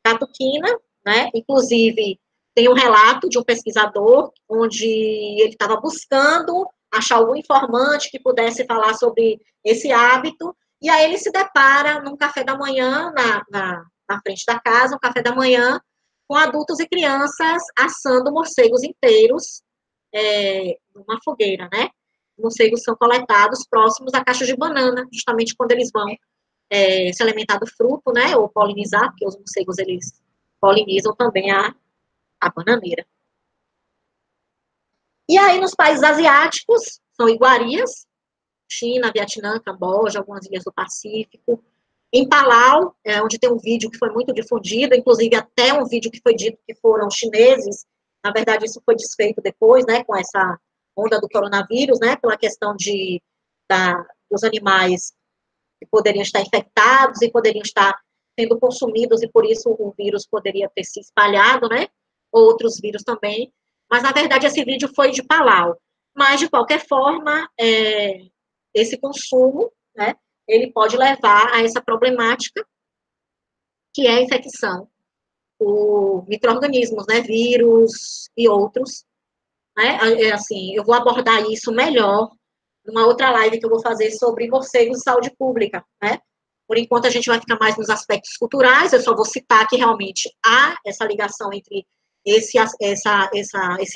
Catuquina, né, inclusive, tem um relato de um pesquisador, onde ele estava buscando achar algum informante que pudesse falar sobre esse hábito, e aí ele se depara num café da manhã, na frente da casa, um café da manhã, com adultos e crianças assando morcegos inteiros numa fogueira, né? Os morcegos são coletados próximos a caixas de banana, justamente quando eles vão se alimentar do fruto, né? Ou polinizar, porque os morcegos, eles polinizam também a bananeira. E aí, nos países asiáticos, são iguarias, China, Vietnã, Camboja, algumas ilhas do Pacífico. Em Palau, onde tem um vídeo que foi muito difundido, inclusive até um vídeo que foi dito que foram chineses, na verdade isso foi desfeito depois, né, com essa onda do coronavírus, né, pela questão dos animais que poderiam estar infectados e poderiam estar sendo consumidos, e por isso o vírus poderia ter se espalhado, né, outros vírus também, mas na verdade esse vídeo foi de Palau. Mas, de qualquer forma, esse consumo, né, ele pode levar a essa problemática, que é a infecção por micro-organismos, né, vírus e outros, né, assim, eu vou abordar isso melhor numa outra live que eu vou fazer sobre morcegos e saúde pública, né, por enquanto a gente vai ficar mais nos aspectos culturais, eu só vou citar que realmente há essa ligação entre esse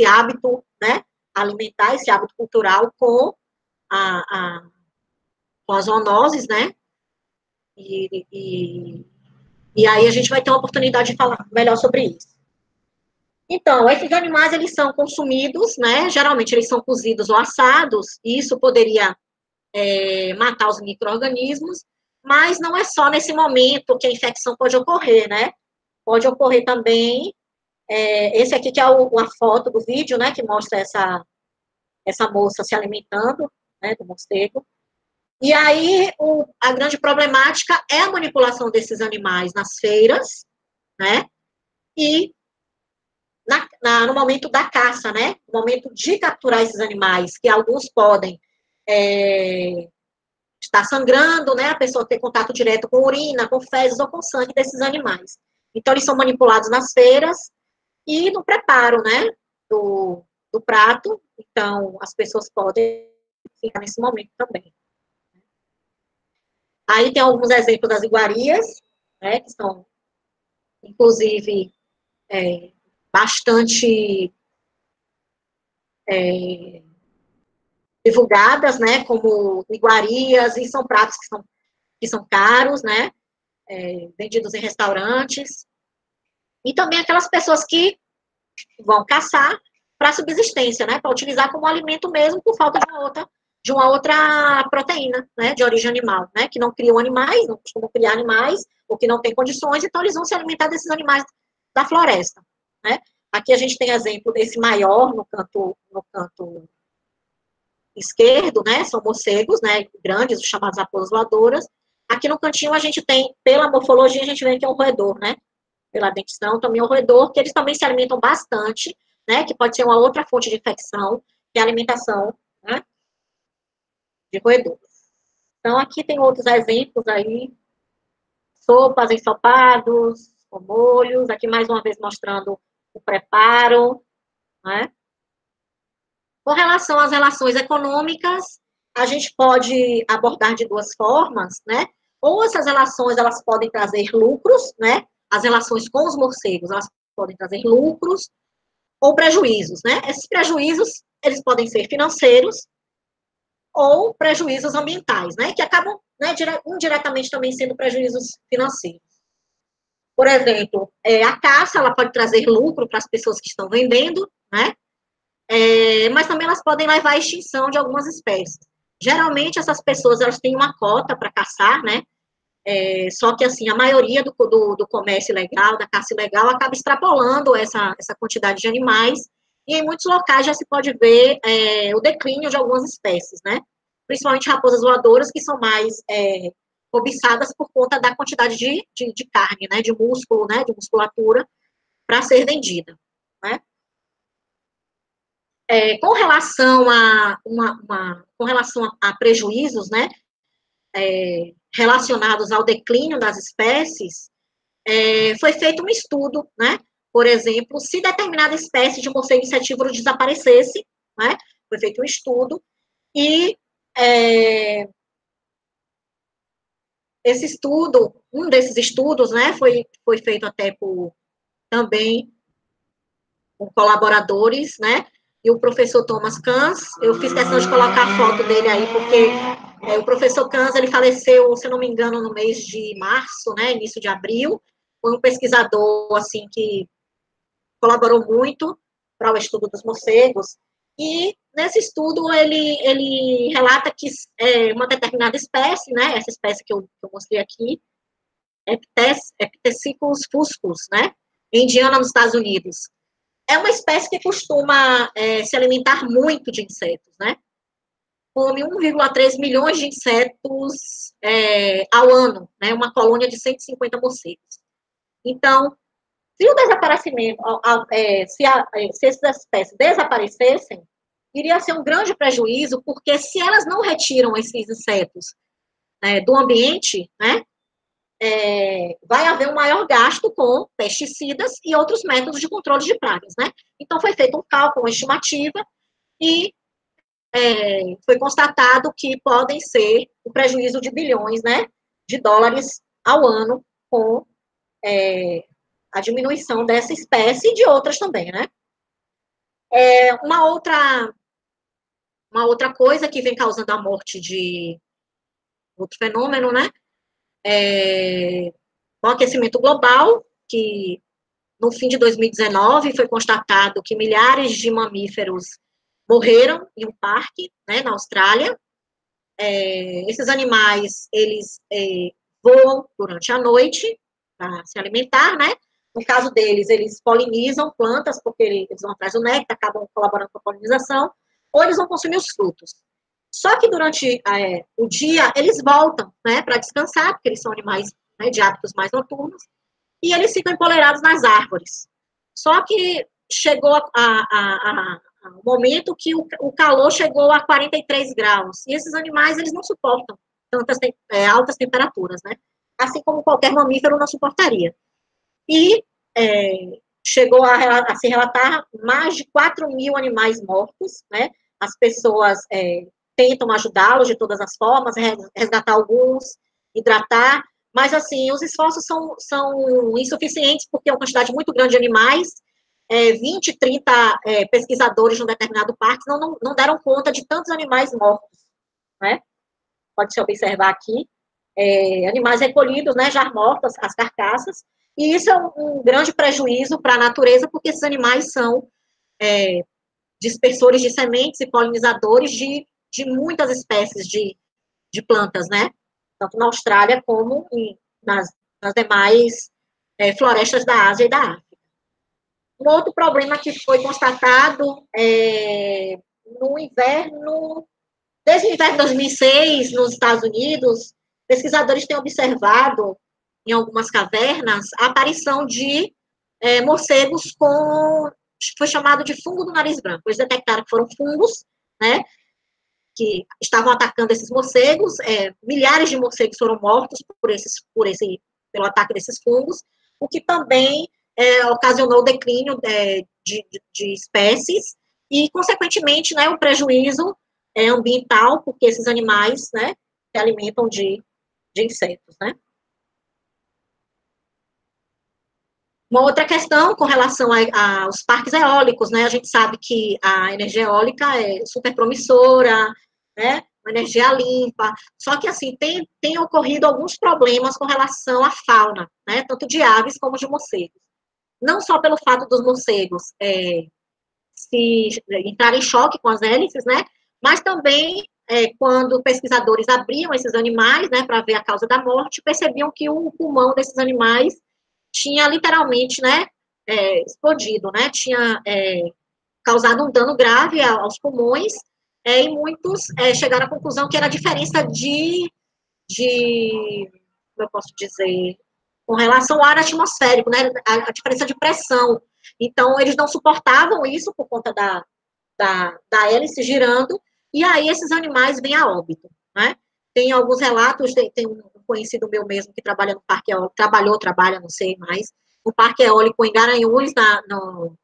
hábito, né, alimentar, esse hábito cultural com as zoonoses, né, e aí a gente vai ter uma oportunidade de falar melhor sobre isso. Então, esses animais, eles são consumidos, né, geralmente eles são cozidos ou assados, e isso poderia matar os micro-organismos, mas não é só nesse momento que a infecção pode ocorrer, né, pode ocorrer também, esse aqui que é a foto do vídeo, né, que mostra essa moça se alimentando, né, do morcego. E aí, a grande problemática é a manipulação desses animais nas feiras, né, e no momento da caça, né, no momento de capturar esses animais, que alguns podem estar sangrando, né, a pessoa ter contato direto com urina, com fezes ou com sangue desses animais. Então, eles são manipulados nas feiras e no preparo, né, do prato. Então, as pessoas podem ficar nesse momento também. Aí tem alguns exemplos das iguarias, né, que são, inclusive, bastante divulgadas, né, como iguarias, e são pratos que são caros, né, vendidos em restaurantes. E também aquelas pessoas que vão caçar para subsistência, né, para utilizar como alimento mesmo, por falta de uma outra proteína, né, de origem animal, né, que não criam animais, não costumam criar animais, ou que não têm condições, então eles vão se alimentar desses animais da floresta, né? Aqui a gente tem exemplo desse maior no canto esquerdo, né? São morcegos, né? Grandes, os chamados raposas voadoras. Aqui no cantinho a gente tem, pela morfologia, a gente vê que é um roedor, né? Pela dentição, também é um roedor, que eles também se alimentam bastante, né? Que pode ser uma outra fonte de infecção, que é a alimentação, né? De roedores. Então, aqui tem outros exemplos aí, sopas, ensopados, com molhos, aqui mais uma vez mostrando o preparo, né? Com relação às relações econômicas, a gente pode abordar de duas formas, né? Ou essas relações, elas podem trazer lucros, né? As relações com os morcegos, elas podem trazer lucros ou prejuízos, né? Esses prejuízos, eles podem ser financeiros ou prejuízos ambientais, né? Que acabam, né, indiretamente também sendo prejuízos financeiros. Por exemplo, a caça, ela pode trazer lucro para as pessoas que estão vendendo, né? Mas também elas podem levar à extinção de algumas espécies. Geralmente, essas pessoas, elas têm uma cota para caçar, né? Só que, assim, a maioria do comércio ilegal, da caça ilegal, acaba extrapolando essa quantidade de animais, e em muitos locais já se pode ver o declínio de algumas espécies, né? Principalmente raposas voadoras, que são mais cobiçadas por conta da quantidade de carne, né? De músculo, né? De musculatura para ser vendida, né? Com relação a prejuízos, né, relacionados ao declínio das espécies, foi feito um estudo, né, por exemplo, se determinada espécie de morcego insetívoro desaparecesse, né, foi feito um estudo, e esse estudo, um desses estudos, né, foi feito até também com colaboradores, né, e o professor Thomas Kans, eu fiz questão de colocar a foto dele aí, porque o professor Kans, ele faleceu, se eu não me engano, no mês de março, né, início de abril, foi um pesquisador, assim, que colaborou muito para o estudo dos morcegos, e nesse estudo ele relata que uma determinada espécie, né, essa espécie que eu mostrei aqui, Epithecicus fuscus, né, indiana nos Estados Unidos, é uma espécie que costuma se alimentar muito de insetos, né? Come 1,3 milhões de insetos ao ano, né? Uma colônia de 150 morcegos. Então, se o desaparecimento, se essas espécies desaparecessem, iria ser um grande prejuízo, porque se elas não retiram esses insetos do ambiente, né? Vai haver um maior gasto com pesticidas e outros métodos de controle de pragas, né? Então, foi feito um cálculo, uma estimativa, e foi constatado que podem ser o prejuízo de bilhões, né, de dólares ao ano com a diminuição dessa espécie e de outras também, né? Uma outra coisa que vem causando a morte de outro fenômeno, né, o aquecimento global, que no fim de 2019 foi constatado que milhares de mamíferos morreram em um parque, né, na Austrália. Esses animais, eles voam durante a noite para se alimentar, né? No caso deles, eles polinizam plantas, porque eles vão atrás do néctar, acabam colaborando com a polinização, ou eles vão consumir os frutos. Só que durante o dia, eles voltam, né, para descansar, porque eles são animais, né, de hábitos mais noturnos, e eles ficam empoleirados nas árvores. Só que chegou o momento que o calor chegou a 43 graus, e esses animais, eles não suportam tantas altas temperaturas, né? Assim como qualquer mamífero não suportaria. E chegou a se relatar mais de 4 mil animais mortos, né? As pessoas tentam ajudá-los de todas as formas, resgatar alguns, hidratar, mas, assim, os esforços são insuficientes, porque é uma quantidade muito grande de animais, 20, 30 pesquisadores de um determinado parque não deram conta de tantos animais mortos, né? Pode-se observar aqui, animais recolhidos, né, já mortos, as carcaças, e isso é um grande prejuízo para a natureza, porque esses animais são dispersores de sementes e polinizadores de muitas espécies de plantas, né? Tanto na Austrália como nas demais florestas da Ásia e da África. Um outro problema que foi constatado no inverno, desde o inverno de 2006, nos Estados Unidos, pesquisadores têm observado em algumas cavernas a aparição de morcegos com, foi chamado de fungo do nariz branco. Eles detectaram que foram fungos, né, que estavam atacando esses morcegos, milhares de morcegos foram mortos pelo ataque desses fungos, o que também ocasionou o declínio de espécies e, consequentemente, né, um prejuízo ambiental, porque esses animais, né, se alimentam de insetos, né. Uma outra questão com relação aos parques eólicos, né? A gente sabe que a energia eólica é super promissora, né? Uma energia limpa. Só que, assim, tem ocorrido alguns problemas com relação à fauna, né? Tanto de aves como de morcegos. Não só pelo fato dos morcegos se entrarem em choque com as hélices, né? Mas também quando pesquisadores abriam esses animais, né, para ver a causa da morte, percebiam que o pulmão desses animais tinha literalmente, né, explodido, né, tinha causado um dano grave aos pulmões, e muitos chegaram à conclusão que era a diferença como eu posso dizer, com relação ao ar atmosférico, né, a diferença de pressão. Então, eles não suportavam isso por conta da hélice girando, e aí esses animais vêm a óbito, né. Tem alguns relatos, tem um conhecido meu mesmo que trabalha no parque eólico, trabalha, não sei mais, no parque eólico em Garanhuns, no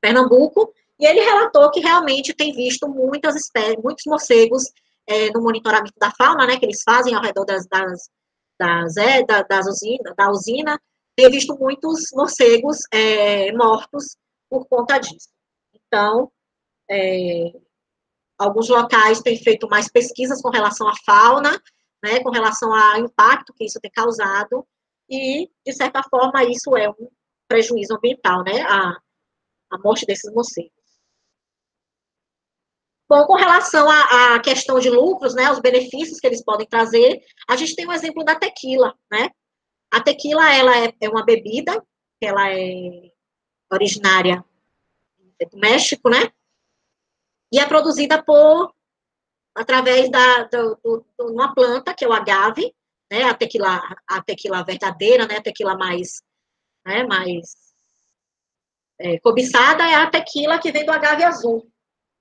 Pernambuco, e ele relatou que realmente tem visto muitas espécies, muitos morcegos no monitoramento da fauna, né, que eles fazem ao redor da usina, tem visto muitos morcegos mortos por conta disso. Então, alguns locais têm feito mais pesquisas com relação à fauna, né, com relação ao impacto que isso tem causado, e, de certa forma, isso é um prejuízo ambiental, né, a morte desses morcegos. Bom, com relação à questão de lucros, né, os benefícios que eles podem trazer, a gente tem um exemplo da tequila, né? A tequila, ela é uma bebida, ela é originária do México, né? E é produzida através de uma planta, que é o agave, né? A tequila verdadeira, né? A tequila mais cobiçada é a tequila que vem do agave azul.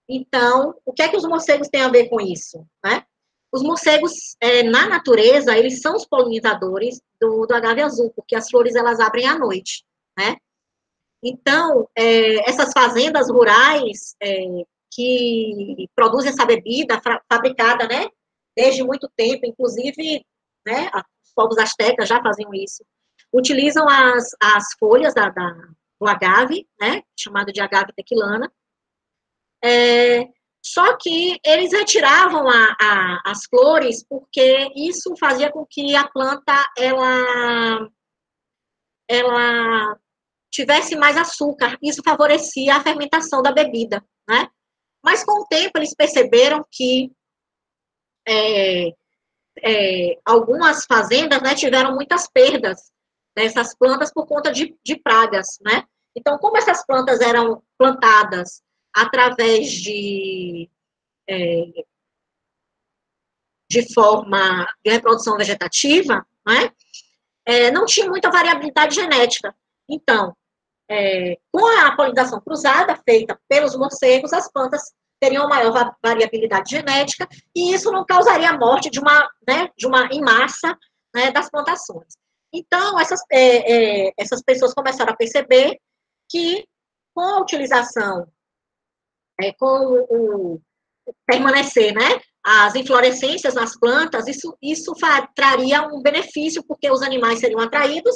Então, o que é que os morcegos têm a ver com isso, né? Os morcegos, na natureza, eles são os polinizadores do agave azul, porque as flores, elas abrem à noite, né? Então, essas fazendas rurais que produzem essa bebida fabricada, né, desde muito tempo, inclusive, né, os povos astecas já faziam isso, utilizam as folhas do agave, né, chamado de agave tequilana, só que eles retiravam as flores porque isso fazia com que a planta ela tivesse mais açúcar, isso favorecia a fermentação da bebida, né? Mas com o tempo eles perceberam que algumas fazendas, né, tiveram muitas perdas dessas plantas por conta de pragas, né? Então, como essas plantas eram plantadas através de forma de reprodução vegetativa, né, não tinha muita variabilidade genética. Então, com a polinização cruzada feita pelos morcegos, as plantas teriam maior variabilidade genética e isso não causaria a morte de uma em massa, né, das plantações. Então, essas pessoas começaram a perceber que com a utilização, com o permanecer, né, as inflorescências nas plantas, isso traria um benefício, porque os animais seriam atraídos,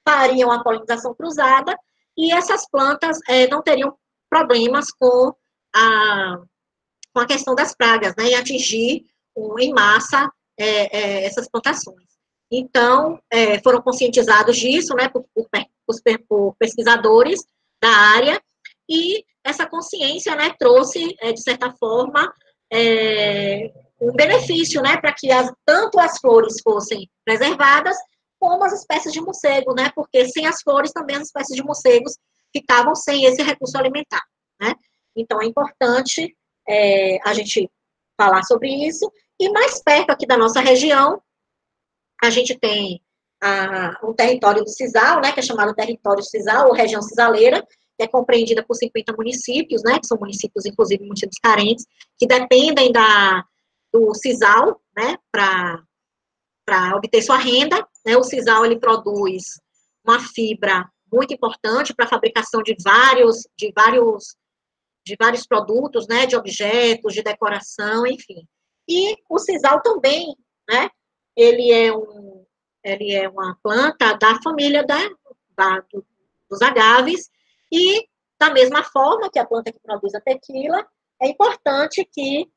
fariam a polinização cruzada, e essas plantas não teriam problemas com a questão das pragas, né, e atingir em massa essas plantações. Então, foram conscientizados disso, né, por pesquisadores da área, e essa consciência, né, trouxe, de certa forma, um benefício, né, para que tanto as flores fossem preservadas, como as espécies de morcego, né, porque sem as flores também as espécies de morcegos ficavam sem esse recurso alimentar, né? Então, é importante a gente falar sobre isso. E mais perto aqui da nossa região, a gente tem um território do Cisal, né, que é chamado território Cisal, ou região cisaleira, que é compreendida por 50 municípios, né, que são municípios, inclusive, municípios carentes, que dependem do Cisal, né, para obter sua renda, né. O Cisal, ele produz uma fibra muito importante para a fabricação de vários produtos, né, de objetos, de decoração, enfim. E o sisal também, né, ele é uma planta da família dos agaves, e da mesma forma que a planta que produz a tequila, é importante que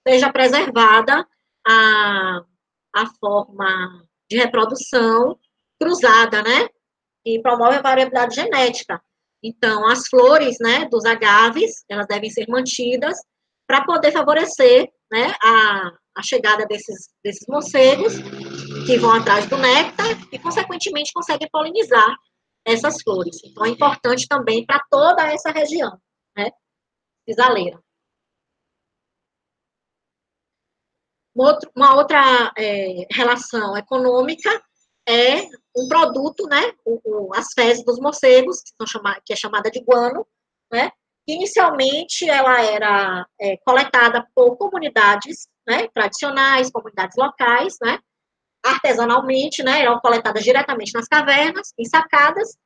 seja preservada a forma de reprodução cruzada, né, que promove a variabilidade genética. Então, as flores, né, dos agaves, elas devem ser mantidas para poder favorecer, né, a chegada desses morcegos que vão atrás do néctar e, consequentemente, conseguem polinizar essas flores. Então, é importante também para toda essa região, né, cisaleira. Uma outra relação econômica é um produto, né, as fezes dos morcegos, que é chamada de guano, né, que inicialmente ela era coletada por comunidades, né, tradicionais, comunidades locais, né, artesanalmente, né, eram coletadas diretamente nas cavernas, ensacadas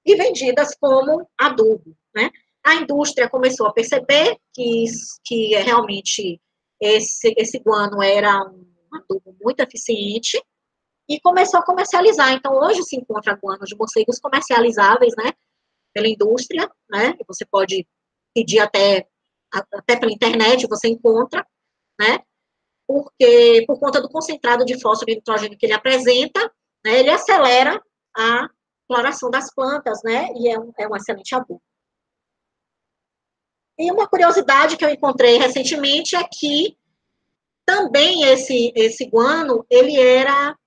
e vendidas como adubo, né. A indústria começou a perceber que realmente esse guano era um adubo muito eficiente, e começou a comercializar. Então, hoje se encontra guanos de morcegos comercializáveis, né, pela indústria, né, e você pode pedir até pela internet, você encontra, né, porque por conta do concentrado de fósforo e nitrogênio que ele apresenta, né, ele acelera a floração das plantas, né, e é um excelente adubo. E uma curiosidade que eu encontrei recentemente é que também esse guano, ele era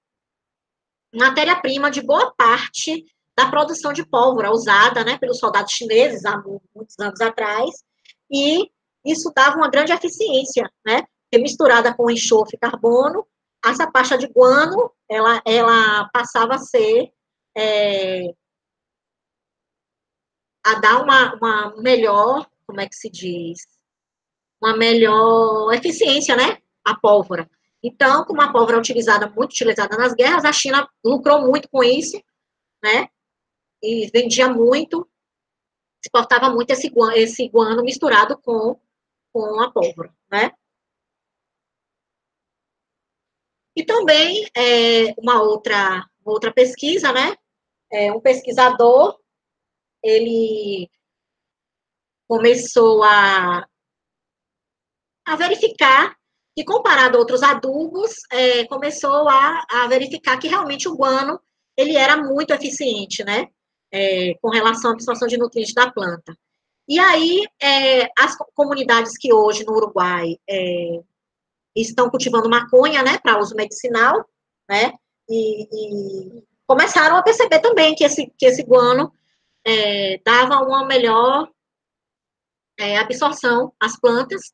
matéria-prima de boa parte da produção de pólvora usada, né, pelos soldados chineses há muitos anos atrás, e isso dava uma grande eficiência, né, porque misturada com enxofre e carbono, essa pasta de guano, ela passava a ser, a dar uma melhor, como é que se diz, uma melhor eficiência, né, à pólvora. Então, como a pólvora é muito utilizada nas guerras, a China lucrou muito com isso, né, e vendia muito, exportava muito esse guano misturado com a pólvora, né. E também, uma outra pesquisa, né, um pesquisador, ele começou a verificar que, comparado a outros adubos, começou a verificar que realmente o guano, ele era muito eficiente, né, com relação à absorção de nutrientes da planta. E aí, as comunidades que hoje no Uruguai estão cultivando maconha, né, para uso medicinal, né, e começaram a perceber também que esse guano dava uma melhor absorção às plantas,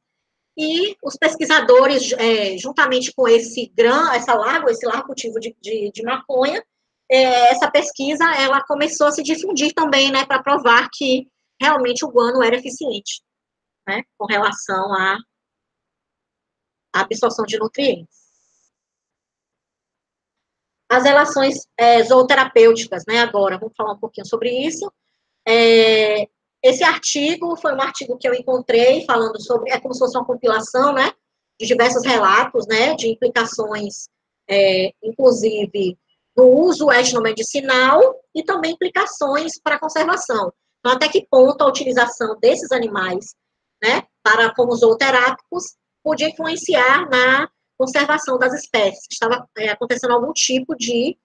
e os pesquisadores, juntamente com esse largo cultivo de maconha, essa pesquisa, ela começou a se difundir também, né, para provar que realmente o guano era eficiente, né, com relação à absorção de nutrientes. As relações zooterapêuticas, né, agora, vamos falar um pouquinho sobre isso. Esse artigo foi um artigo que eu encontrei falando sobre, como se fosse uma compilação, né, de diversos relatos, né, de implicações, inclusive, no uso etnomedicinal e também implicações para a conservação. Então, até que ponto a utilização desses animais, né, como zooterápicos, podia influenciar na conservação das espécies. Estava acontecendo algum tipo de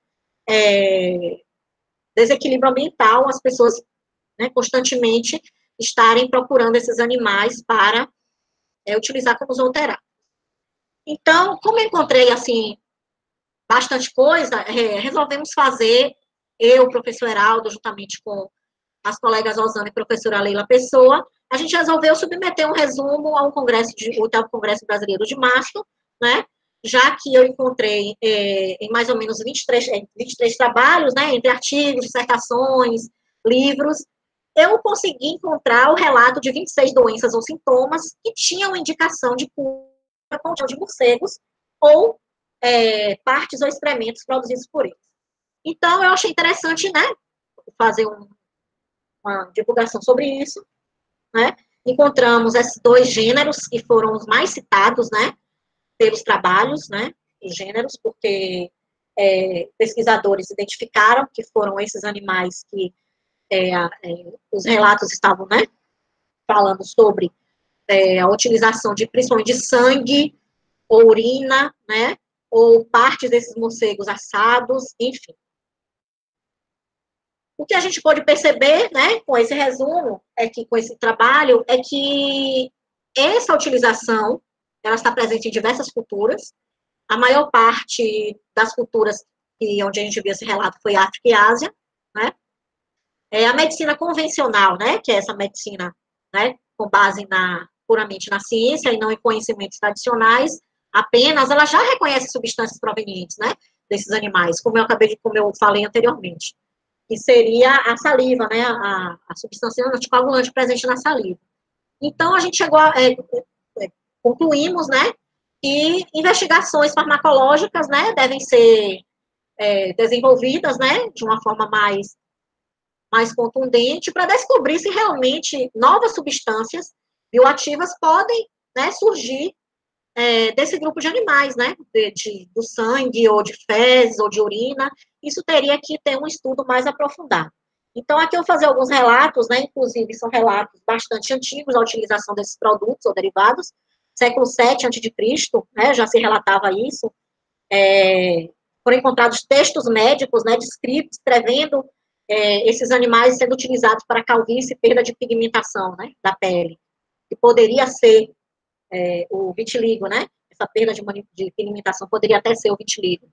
desequilíbrio ambiental, as pessoas, né, constantemente estarem procurando esses animais para utilizar como zooterápicos. Então, como eu encontrei, assim, bastante coisa, resolvemos fazer, eu, o professor Heraldo, juntamente com as colegas Rosana e professora Leila Pessoa, a gente resolveu submeter um resumo ao Congresso o 8º Congresso Brasileiro de Mastro, né? Já que eu encontrei em mais ou menos 23 trabalhos, né, entre artigos, dissertações, livros, eu consegui encontrar o relato de 26 doenças ou sintomas que tinham indicação de cura com de morcegos ou partes ou excrementos produzidos por eles. Então, eu achei interessante, né, fazer uma divulgação sobre isso, né? Encontramos esses 2 gêneros que foram os mais citados, né, pelos trabalhos, né, os gêneros, porque pesquisadores identificaram que foram esses animais que os relatos estavam, né, falando sobre a utilização de, principalmente de sangue, ou urina, né, ou partes desses morcegos assados, enfim. O que a gente pode perceber, né, com esse resumo, com esse trabalho, é que essa utilização, ela está presente em diversas culturas. A maior parte das culturas onde a gente viu esse relato foi África e Ásia, né? A medicina convencional, né, que é essa medicina, né, com base puramente na ciência e não em conhecimentos tradicionais, apenas, ela já reconhece substâncias provenientes, né, desses animais, como eu falei anteriormente, que seria a saliva, né, a substância anticoagulante presente na saliva. Então, a gente chegou concluímos, né, que investigações farmacológicas, né, devem ser desenvolvidas, né, de uma forma mais contundente para descobrir se realmente novas substâncias bioativas podem, né, surgir desse grupo de animais, né, do sangue, ou de fezes, ou de urina. Isso teria que ter um estudo mais aprofundado. Então, aqui eu vou fazer alguns relatos, né, inclusive são relatos bastante antigos da utilização desses produtos ou derivados, século VII a.C., né, já se relatava isso, foram encontrados textos médicos, né, descrevendo esses animais sendo utilizados para calvície e perda de pigmentação, né, da pele, que poderia ser o vitiligo, né, essa perda de pigmentação poderia até ser o vitiligo.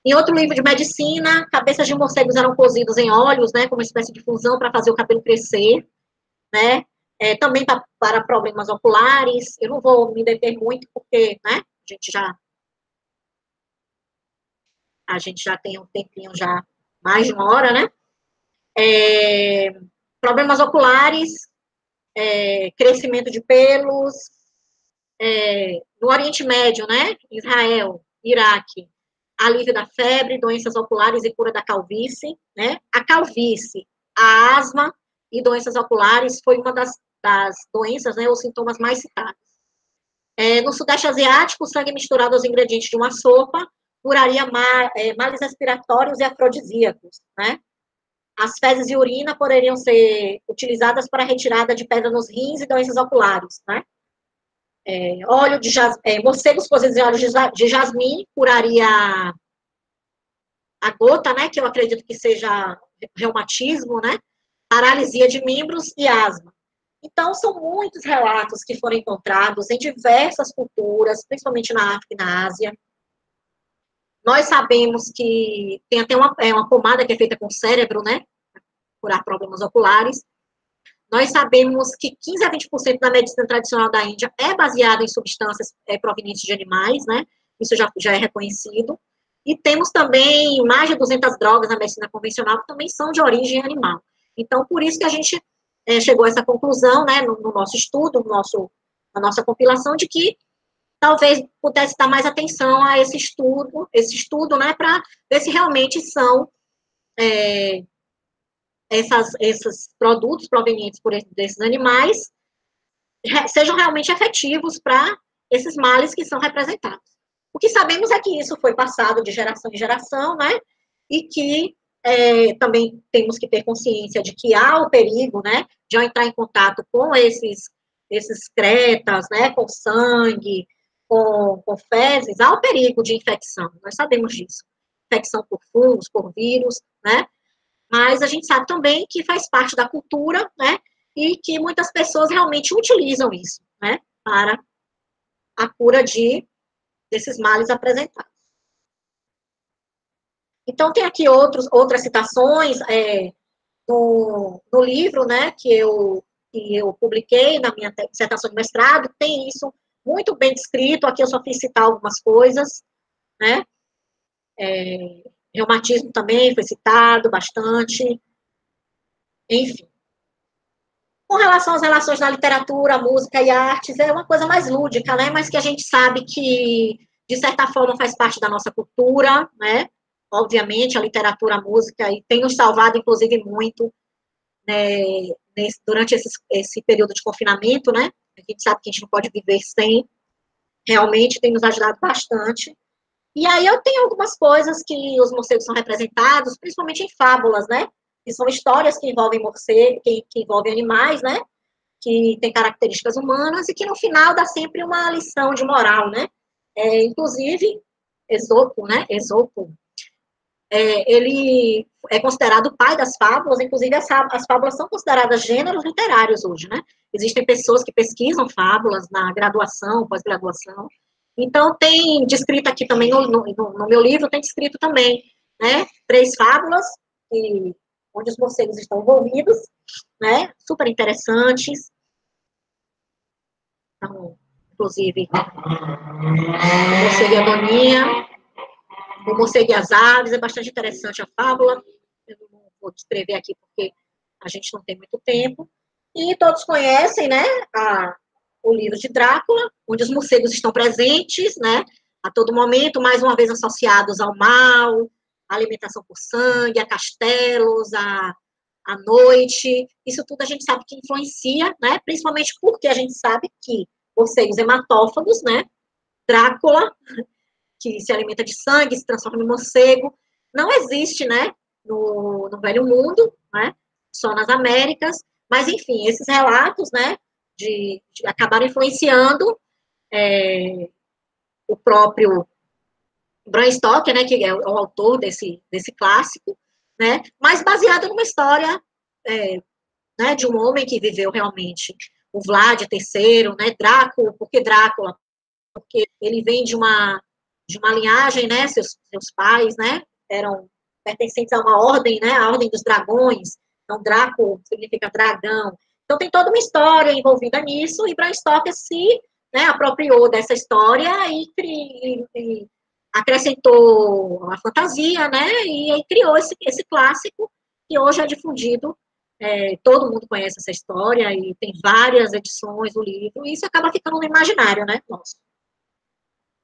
Em outro livro de medicina, cabeças de morcegos eram cozidos em óleos, né, como uma espécie de fusão para fazer o cabelo crescer, né, também para problemas oculares. Eu não vou me deter muito, porque, né, a gente já tem um tempinho, já mais de 1 hora, né, problemas oculares, crescimento de pelos, no Oriente Médio, né, Israel, Iraque, alívio da febre, doenças oculares e cura da calvície, né, a calvície, a asma e doenças oculares foi uma das doenças, né, os sintomas mais citados. No Sudeste Asiático, o sangue misturado aos ingredientes de uma sopa curaria males respiratórios e afrodisíacos, né. As fezes e urina poderiam ser utilizadas para retirada de pedra nos rins e doenças oculares, né. Óleo de morcegos cozidos em óleo de jasmim curaria a gota, né, que eu acredito que seja reumatismo, né, paralisia de membros e asma. Então, são muitos relatos que foram encontrados em diversas culturas, principalmente na África e na Ásia. Nós sabemos que tem até uma pomada que é feita com cérebro, né, para curar problemas oculares. Nós sabemos que 15 a 20% da medicina tradicional da Índia é baseada em substâncias provenientes de animais, né? Isso já é reconhecido. E temos também mais de 200 drogas na medicina convencional que também são de origem animal. Então, por isso que a gente chegou a essa conclusão, né, no nosso estudo, na nossa compilação, de que talvez pudesse dar mais atenção a esse estudo, né, para ver se realmente são esses produtos provenientes desses animais sejam realmente efetivos para esses males que são representados. O que sabemos é que isso foi passado de geração em geração, né, e que também temos que ter consciência de que há o perigo, né, de ao entrar em contato com esses excretas, né, com sangue, com fezes, há o perigo de infecção, nós sabemos disso. Infecção por fungos, por vírus, né, mas a gente sabe também que faz parte da cultura, né, e que muitas pessoas realmente utilizam isso, né, para a cura desses males apresentados. Então, tem aqui outras citações no livro, né, que eu publiquei na minha dissertação de mestrado, tem isso muito bem descrito. Aqui eu só fiz citar algumas coisas, né? Reumatismo também foi citado bastante, enfim. Com relação às relações da literatura, música e artes, é uma coisa mais lúdica, né? Mas que a gente sabe que, de certa forma, faz parte da nossa cultura, né? Obviamente, a literatura, a música, e tem nos salvado, inclusive, muito, né, durante esse período de confinamento, né? A gente sabe que a gente não pode viver sem, realmente tem nos ajudado bastante. E aí eu tenho algumas coisas que os morcegos são representados, principalmente em fábulas, né? Que são histórias que envolvem morcegos, que envolvem animais, né? Que têm características humanas e que no final dá sempre uma lição de moral, né? Inclusive, Esopo, né? Esopo, ele é considerado o pai das fábulas, inclusive as fábulas são consideradas gêneros literários hoje, né? Existem pessoas que pesquisam fábulas na graduação, pós-graduação. Então, tem descrito aqui também, no meu livro, tem descrito também, né? 3 fábulas, onde os morcegos estão envolvidos, né? Super interessantes. Então, inclusive, o Morcego e a Doninha, o Morcego e as Aves, é bastante interessante a fábula. Eu não vou descrever aqui porque a gente não tem muito tempo. E todos conhecem, né, o livro de Drácula, onde os morcegos estão presentes, né, a todo momento, mais uma vez associados ao mal, à alimentação por sangue, a castelos, à noite. Isso tudo a gente sabe que influencia, né, principalmente porque a gente sabe que morcegos hematófagos, né, Drácula, que se alimenta de sangue, se transforma em morcego, não existe, né, no Velho Mundo, né, só nas Américas, mas, enfim, esses relatos, né, de acabaram influenciando o próprio Bram Stoker, né, que é o autor desse clássico, né, mas baseado numa história, né, de um homem que viveu realmente, o Vlad III, né, Drácula, por que Drácula? Porque ele vem de uma linhagem, né, seus pais, né, eram pertencentes a uma ordem, né, a Ordem dos Dragões. Então, Draco significa dragão. Então, tem toda uma história envolvida nisso, e Bram Stoker se, né, apropriou dessa história e acrescentou a fantasia, né, e aí criou esse clássico, que hoje é difundido, todo mundo conhece essa história, e tem várias edições do livro, e isso acaba ficando no imaginário, né, nosso.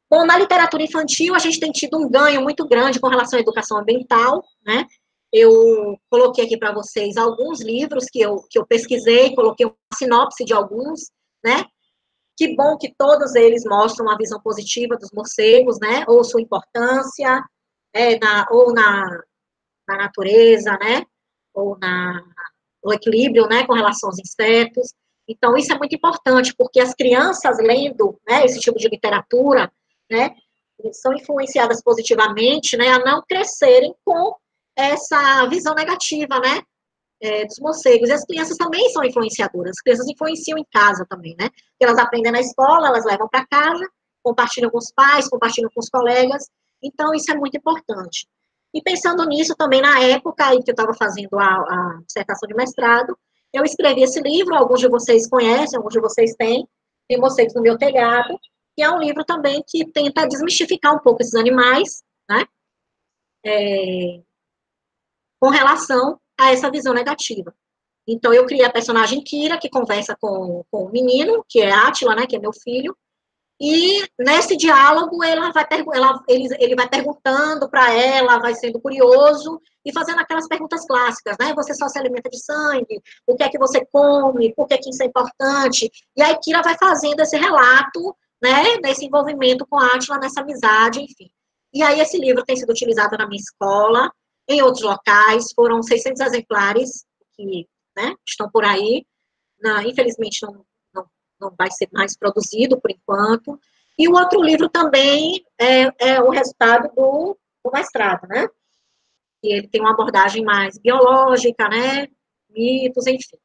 Bom, na literatura infantil, a gente tem tido um ganho muito grande com relação à educação ambiental, né? Eu coloquei aqui para vocês alguns livros que eu pesquisei, coloquei uma sinopse de alguns, né? Que bom que todos eles mostram a visão positiva dos morcegos, né? Ou sua importância, na natureza, né? Ou no equilíbrio, né? Com relação aos insetos. Então, isso é muito importante, porque as crianças lendo, né, esse tipo de literatura, né, são influenciadas positivamente, né, a não crescerem com essa visão negativa, né, dos morcegos. E as crianças também são influenciadoras, as crianças influenciam em casa também, né, elas aprendem na escola, elas levam para casa, compartilham com os pais, compartilham com os colegas, então isso é muito importante. E pensando nisso também, na época em que eu estava fazendo a dissertação de mestrado, eu escrevi esse livro, alguns de vocês conhecem, alguns de vocês têm, Tem Morcegos no Meu Telhado, que é um livro também que tenta desmistificar um pouco esses animais, né, com relação a essa visão negativa. Então, eu criei a personagem Kira, que conversa com o menino, que é Átila, né, que é meu filho, e nesse diálogo ele vai perguntando para ela, vai sendo curioso e fazendo aquelas perguntas clássicas, né? Você só se alimenta de sangue? O que é que você come? Por que isso é importante? E aí Kira vai fazendo esse relato, né? Nesse envolvimento com a Átila, nessa amizade, enfim. E aí esse livro tem sido utilizado na minha escola, em outros locais, foram 600 exemplares que, né, estão por aí. Infelizmente não vai ser mais produzido por enquanto. E o outro livro também é o resultado do mestrado, né? E ele tem uma abordagem mais biológica, né? Mitos, enfim.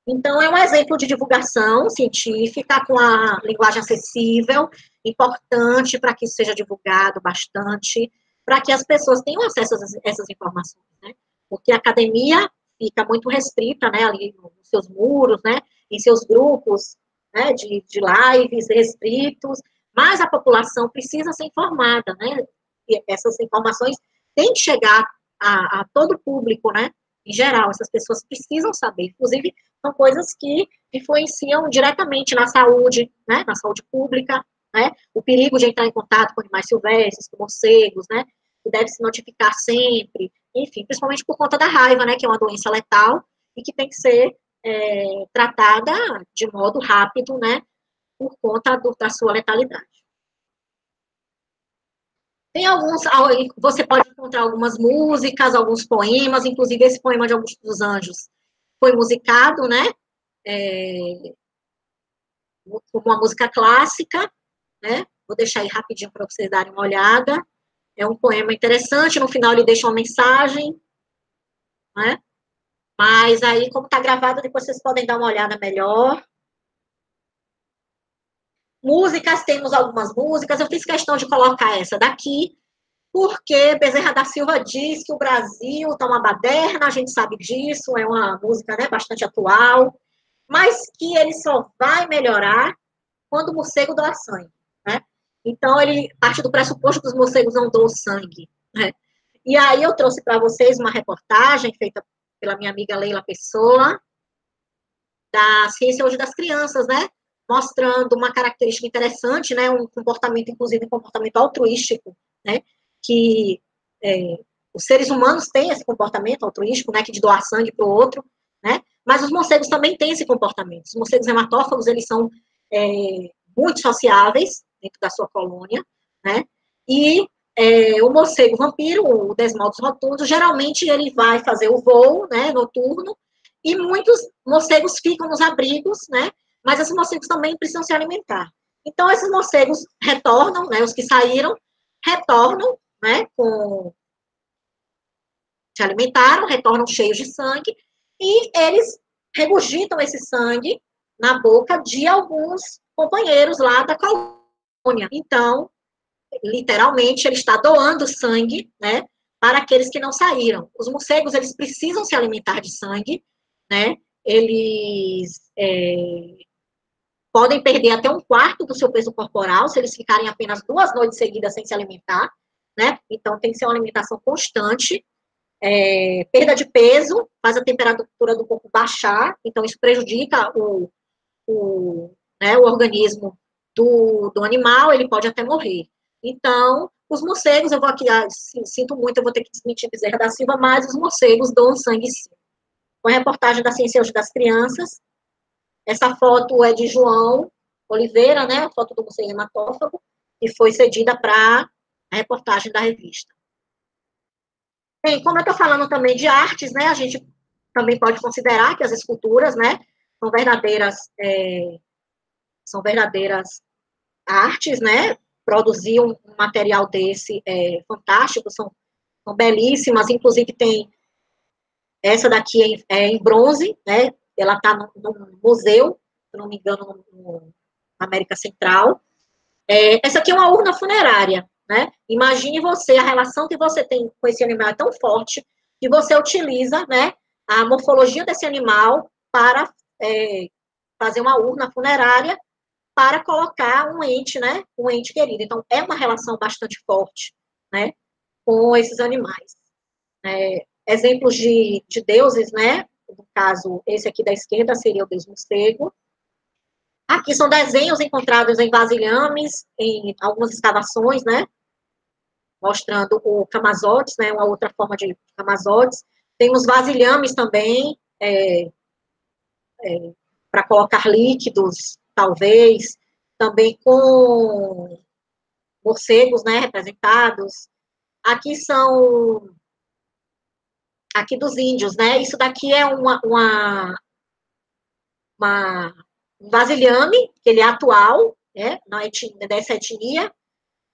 Então, é um exemplo de divulgação científica com a linguagem acessível, importante para que isso seja divulgado bastante, para que as pessoas tenham acesso a essas informações, né? Porque a academia fica muito restrita, né, ali nos seus muros, né, em seus grupos, né, de lives restritos, mas a população precisa ser informada, né, e essas informações têm que chegar a todo o público, né, em geral, essas pessoas precisam saber, inclusive, são coisas que influenciam diretamente na saúde, né, na saúde pública, né, o perigo de entrar em contato com animais silvestres, com morcegos, né, que deve se notificar sempre, enfim, principalmente por conta da raiva, né, que é uma doença letal e que tem que ser tratada de modo rápido, né, por conta da sua letalidade. Tem alguns, você pode encontrar algumas músicas, alguns poemas, inclusive esse poema de Augusto dos Anjos foi musicado, né, como uma música clássica, né, vou deixar aí rapidinho para vocês darem uma olhada, é um poema interessante, no final ele deixa uma mensagem, né, mas aí, como está gravado, depois vocês podem dar uma olhada melhor. Músicas, temos algumas músicas, eu fiz questão de colocar essa daqui, porque Bezerra da Silva diz que o Brasil está uma baderna, a gente sabe disso, é uma música, né, bastante atual, mas que ele só vai melhorar quando o morcego doa sangue, né? Então, ele parte do pressuposto que os morcegos não doam sangue, né? E aí eu trouxe para vocês uma reportagem feita pela minha amiga Leila Pessoa, da Ciência Hoje das Crianças, né? Mostrando uma característica interessante, né? Um comportamento, inclusive, um comportamento altruístico, né? Que os seres humanos têm esse comportamento altruístico, né? Que de doar sangue para o outro, né? Mas os morcegos também têm esse comportamento. Os morcegos hematófagos, eles são muito sociáveis dentro da sua colônia, né? E o morcego vampiro, o Desmodus rotundus, geralmente ele vai fazer o voo, né, noturno, e muitos morcegos ficam nos abrigos, né? Mas esses morcegos também precisam se alimentar. Então, esses morcegos retornam, né? Os que saíram, retornam, né? Se alimentaram, retornam cheios de sangue, e eles regurgitam esse sangue na boca de alguns companheiros lá da colônia. Então, literalmente, ele está doando sangue, né? Para aqueles que não saíram. Os morcegos, eles precisam se alimentar de sangue, né? Eles podem perder até um quarto do seu peso corporal se eles ficarem apenas 2 noites seguidas sem se alimentar, né? Então, tem que ser uma alimentação constante. Perda de peso faz a temperatura do corpo baixar, então isso prejudica né, o organismo do animal, ele pode até morrer. Então, os morcegos, eu vou aqui, sinto muito, eu vou ter que desmentir Bezerra da Silva, mas os morcegos doam sangue sim. Com a reportagem da Ciência Hoje das Crianças, essa foto é de João Oliveira, né, a foto do morcego hematófago, que foi cedida para a reportagem da revista. Bem, como eu estou falando também de artes, né, a gente também pode considerar que as esculturas, né, são verdadeiras artes, né, produzir um material desse fantástico, são belíssimas, inclusive tem essa daqui em bronze, né, ela está no museu, se não me engano, na América Central. Essa aqui é uma urna funerária, né? Imagine você, a relação que você tem com esse animal é tão forte que você utiliza, né, a morfologia desse animal para fazer uma urna funerária para colocar um ente, né, um ente querido. Então, é uma relação bastante forte, né, com esses animais. Exemplos de deuses, né, no caso, esse aqui da esquerda seria o deus morcego. Aqui são desenhos encontrados em vasilhames, em algumas escavações, né, mostrando o camazotes, né, uma outra forma de camazotes. Temos vasilhames também, para colocar líquidos, talvez, também com morcegos, né, representados. Aqui são, aqui dos índios, né, isso daqui é um vasilhame, que ele é atual, né, dessa etnia,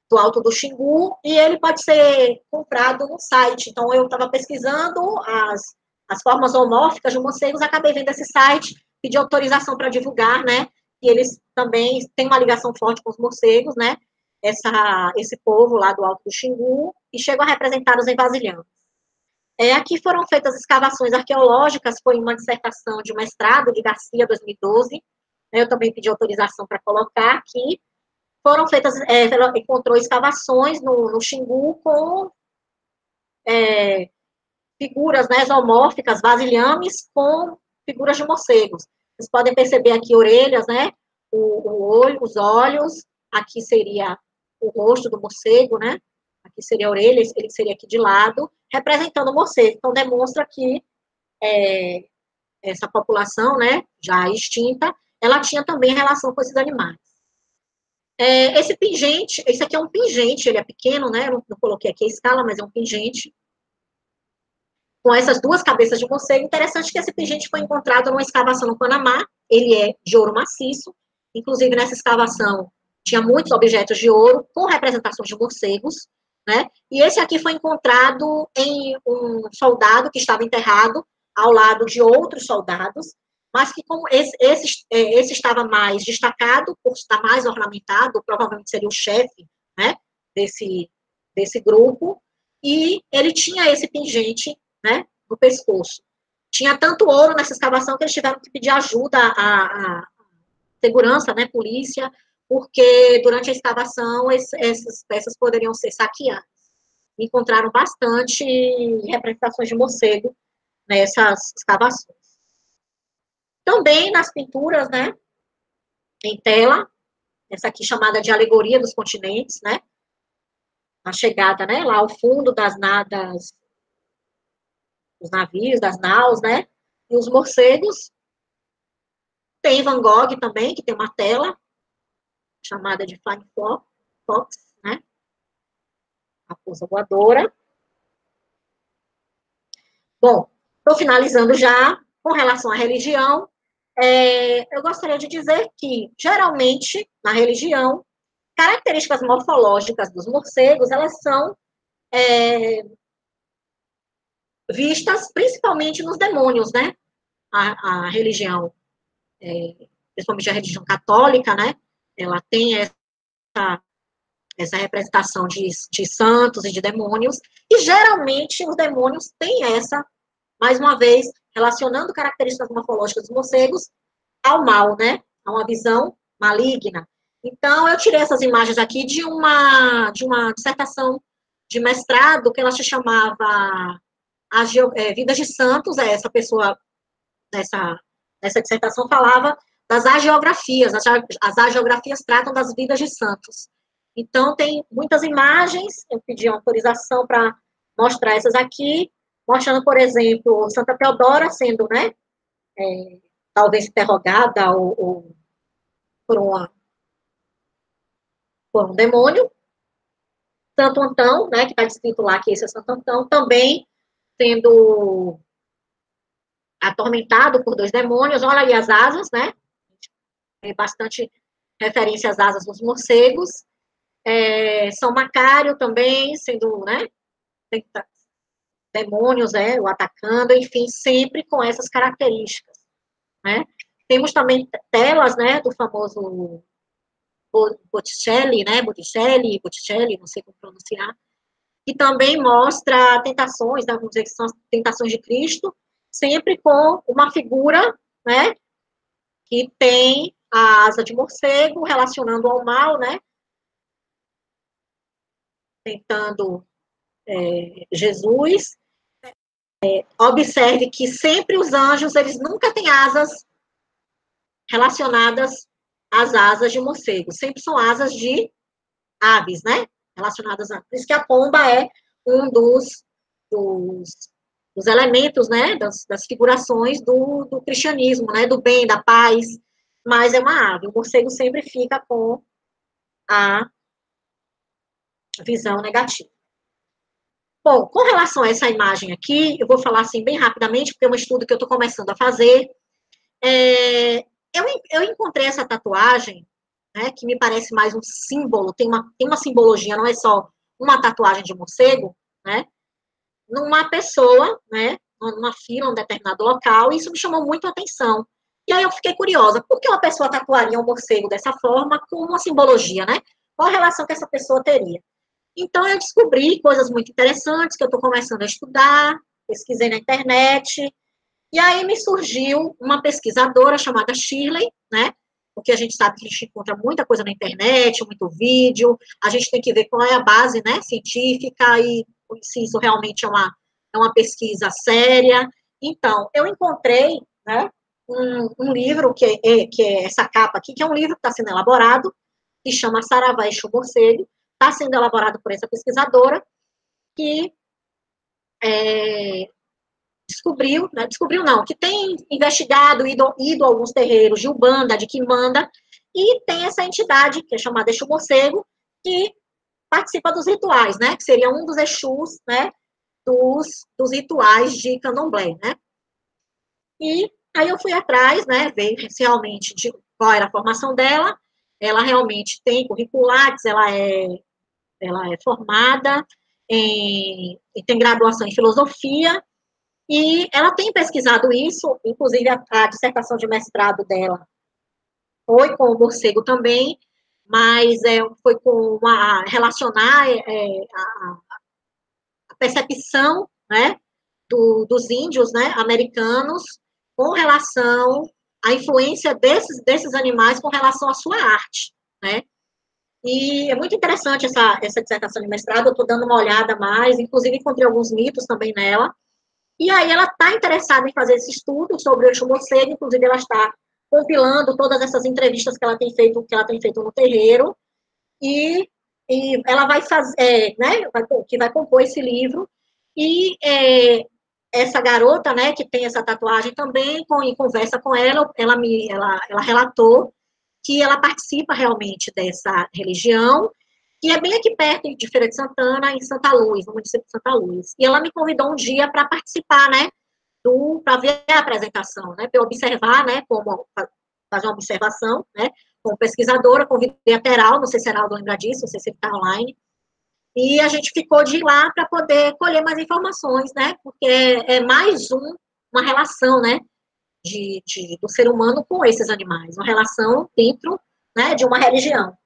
do Alto do Xingu, e ele pode ser comprado no site. Então, eu estava pesquisando as formas zoomórficas de morcegos, acabei vendo esse site, pedi autorização para divulgar, né, e eles também têm uma ligação forte com os morcegos, né, esse povo lá do Alto do Xingu, e chegam a representá-los em vasilhames. Aqui foram feitas escavações arqueológicas, foi uma dissertação de mestrado de Garcia, 2012. Eu também pedi autorização para colocar aqui. Foram feitas, ela encontrou escavações no Xingu com figuras, né, zoomórficas, vasilhames com figuras de morcegos. Vocês podem perceber aqui orelhas, né, o olho, os olhos, aqui seria o rosto do morcego, né, aqui seria a orelha, ele seria aqui de lado, representando o morcego. Então, demonstra que essa população, né, já extinta, ela tinha também relação com esses animais. Esse pingente, esse aqui é um pingente, ele é pequeno, né, eu não coloquei aqui a escala, mas é um pingente, com essas duas cabeças de morcego. Interessante que esse pingente foi encontrado numa escavação no Panamá, ele é de ouro maciço, inclusive nessa escavação tinha muitos objetos de ouro com representações de morcegos, né, e esse aqui foi encontrado em um soldado que estava enterrado ao lado de outros soldados, mas que como esse estava mais destacado, por estar mais ornamentado, provavelmente seria o chefe, né, desse grupo, e ele tinha esse pingente, né, no pescoço. Tinha tanto ouro nessa escavação que eles tiveram que pedir ajuda à segurança, né, polícia, porque durante a escavação essas peças poderiam ser saqueadas. Encontraram bastante representações de morcego nessas escavações. Também nas pinturas, né, em tela, essa aqui chamada de Alegoria dos Continentes, né, a chegada, né, lá ao fundo dos navios, das naus, né, e os morcegos. Tem Van Gogh também, que tem uma tela chamada de Flying Fox, né, a raposa voadora. Bom, estou finalizando já com relação à religião. Eu gostaria de dizer que, geralmente, na religião, características morfológicas dos morcegos, elas são vistas principalmente nos demônios, né? A religião, principalmente a religião católica, né? Ela tem essa representação de santos e de demônios, e geralmente os demônios têm mais uma vez, relacionando características morfológicas dos morcegos ao mal, né? A uma visão maligna. Então, eu tirei essas imagens aqui de uma dissertação de mestrado que ela se chamava Vidas de Santos. Essa pessoa, nessa dissertação, falava das agiografias. As agiografias tratam das vidas de santos. Então, tem muitas imagens, eu pedi autorização para mostrar essas aqui, mostrando, por exemplo, Santa Teodora sendo, né, talvez interrogada ou por um demônio. Santo Antão, né, que está descrito lá que esse é Santo Antão, também sendo atormentado por 2 demônios. Olha ali as asas, né? Tem bastante referência às asas dos morcegos. São Macário também, sendo, né, demônios, o atacando, enfim, sempre com essas características, né? Temos também telas, né, do famoso Botticelli, né, Botticelli, não sei como pronunciar, que também mostra tentações, né, vamos dizer que são as tentações de Cristo, sempre com uma figura, né, que tem a asa de morcego, relacionando ao mal, né, tentando Jesus. Observe que sempre os anjos, eles nunca têm asas relacionadas às asas de morcego, sempre são asas de aves, né, relacionadas a... Por isso que a pomba é um dos elementos, né, das figurações do cristianismo, né, do bem, da paz, mas é uma ave. O morcego sempre fica com a visão negativa. Bom, com relação a essa imagem aqui, eu vou falar assim bem rapidamente, porque é um estudo que eu estou começando a fazer. Eu encontrei essa tatuagem, né, que me parece mais um símbolo, tem uma simbologia, não é só uma tatuagem de morcego, né, numa pessoa, né, numa fila, um determinado local, e isso me chamou muito a atenção. E aí eu fiquei curiosa, por que uma pessoa tatuaria um morcego dessa forma com uma simbologia, né? Qual a relação que essa pessoa teria? Então, eu descobri coisas muito interessantes que eu estou começando a estudar, pesquisei na internet, e aí me surgiu uma pesquisadora chamada Shirley, né? Porque a gente sabe que a gente encontra muita coisa na internet, muito vídeo, a gente tem que ver qual é a base, né, científica e se isso realmente é uma pesquisa séria. Então, eu encontrei, né, um livro que é essa capa aqui, que é um livro que está sendo elaborado, que chama Saravá Exu Morcego, está sendo elaborado por essa pesquisadora, que descobriu, né, descobriu não, que tem investigado, ido a alguns terreiros de Umbanda, de Quimbanda, e tem essa entidade, que é chamada Exu Morcego, que participa dos rituais, né, que seria um dos Exus, né, dos rituais de Candomblé, né. E aí eu fui atrás, né, ver realmente qual era a formação dela. Ela realmente tem curriculares, ela é formada tem graduação em filosofia, e ela tem pesquisado isso, inclusive a dissertação de mestrado dela foi com o morcego também, mas foi com relacionar a percepção, né, dos índios, né, americanos, com relação à influência desses animais com relação à sua arte, né. E é muito interessante essa dissertação de mestrado, eu estou dando uma olhada mais, inclusive encontrei alguns mitos também nela, e aí ela está interessada em fazer esse estudo sobre o Exu Morcego, inclusive ela está compilando todas essas entrevistas que ela tem feito no terreiro, e ela vai fazer, né, que vai compor esse livro, e essa garota, né, que tem essa tatuagem também, em conversa com ela relatou que ela participa realmente dessa religião, que é bem aqui perto de Feira de Santana, em Santa Luz, no município de Santa Luz. E ela me convidou um dia para participar, né, para ver a apresentação, né, para observar, né, como fazer uma observação, né, como pesquisadora, convidei a Teral, não sei se a Heraldo lembra disso, não sei se ele está online, e a gente ficou de ir lá para poder colher mais informações, né, porque é mais uma relação, né, do ser humano com esses animais, uma relação dentro, né, de uma religião.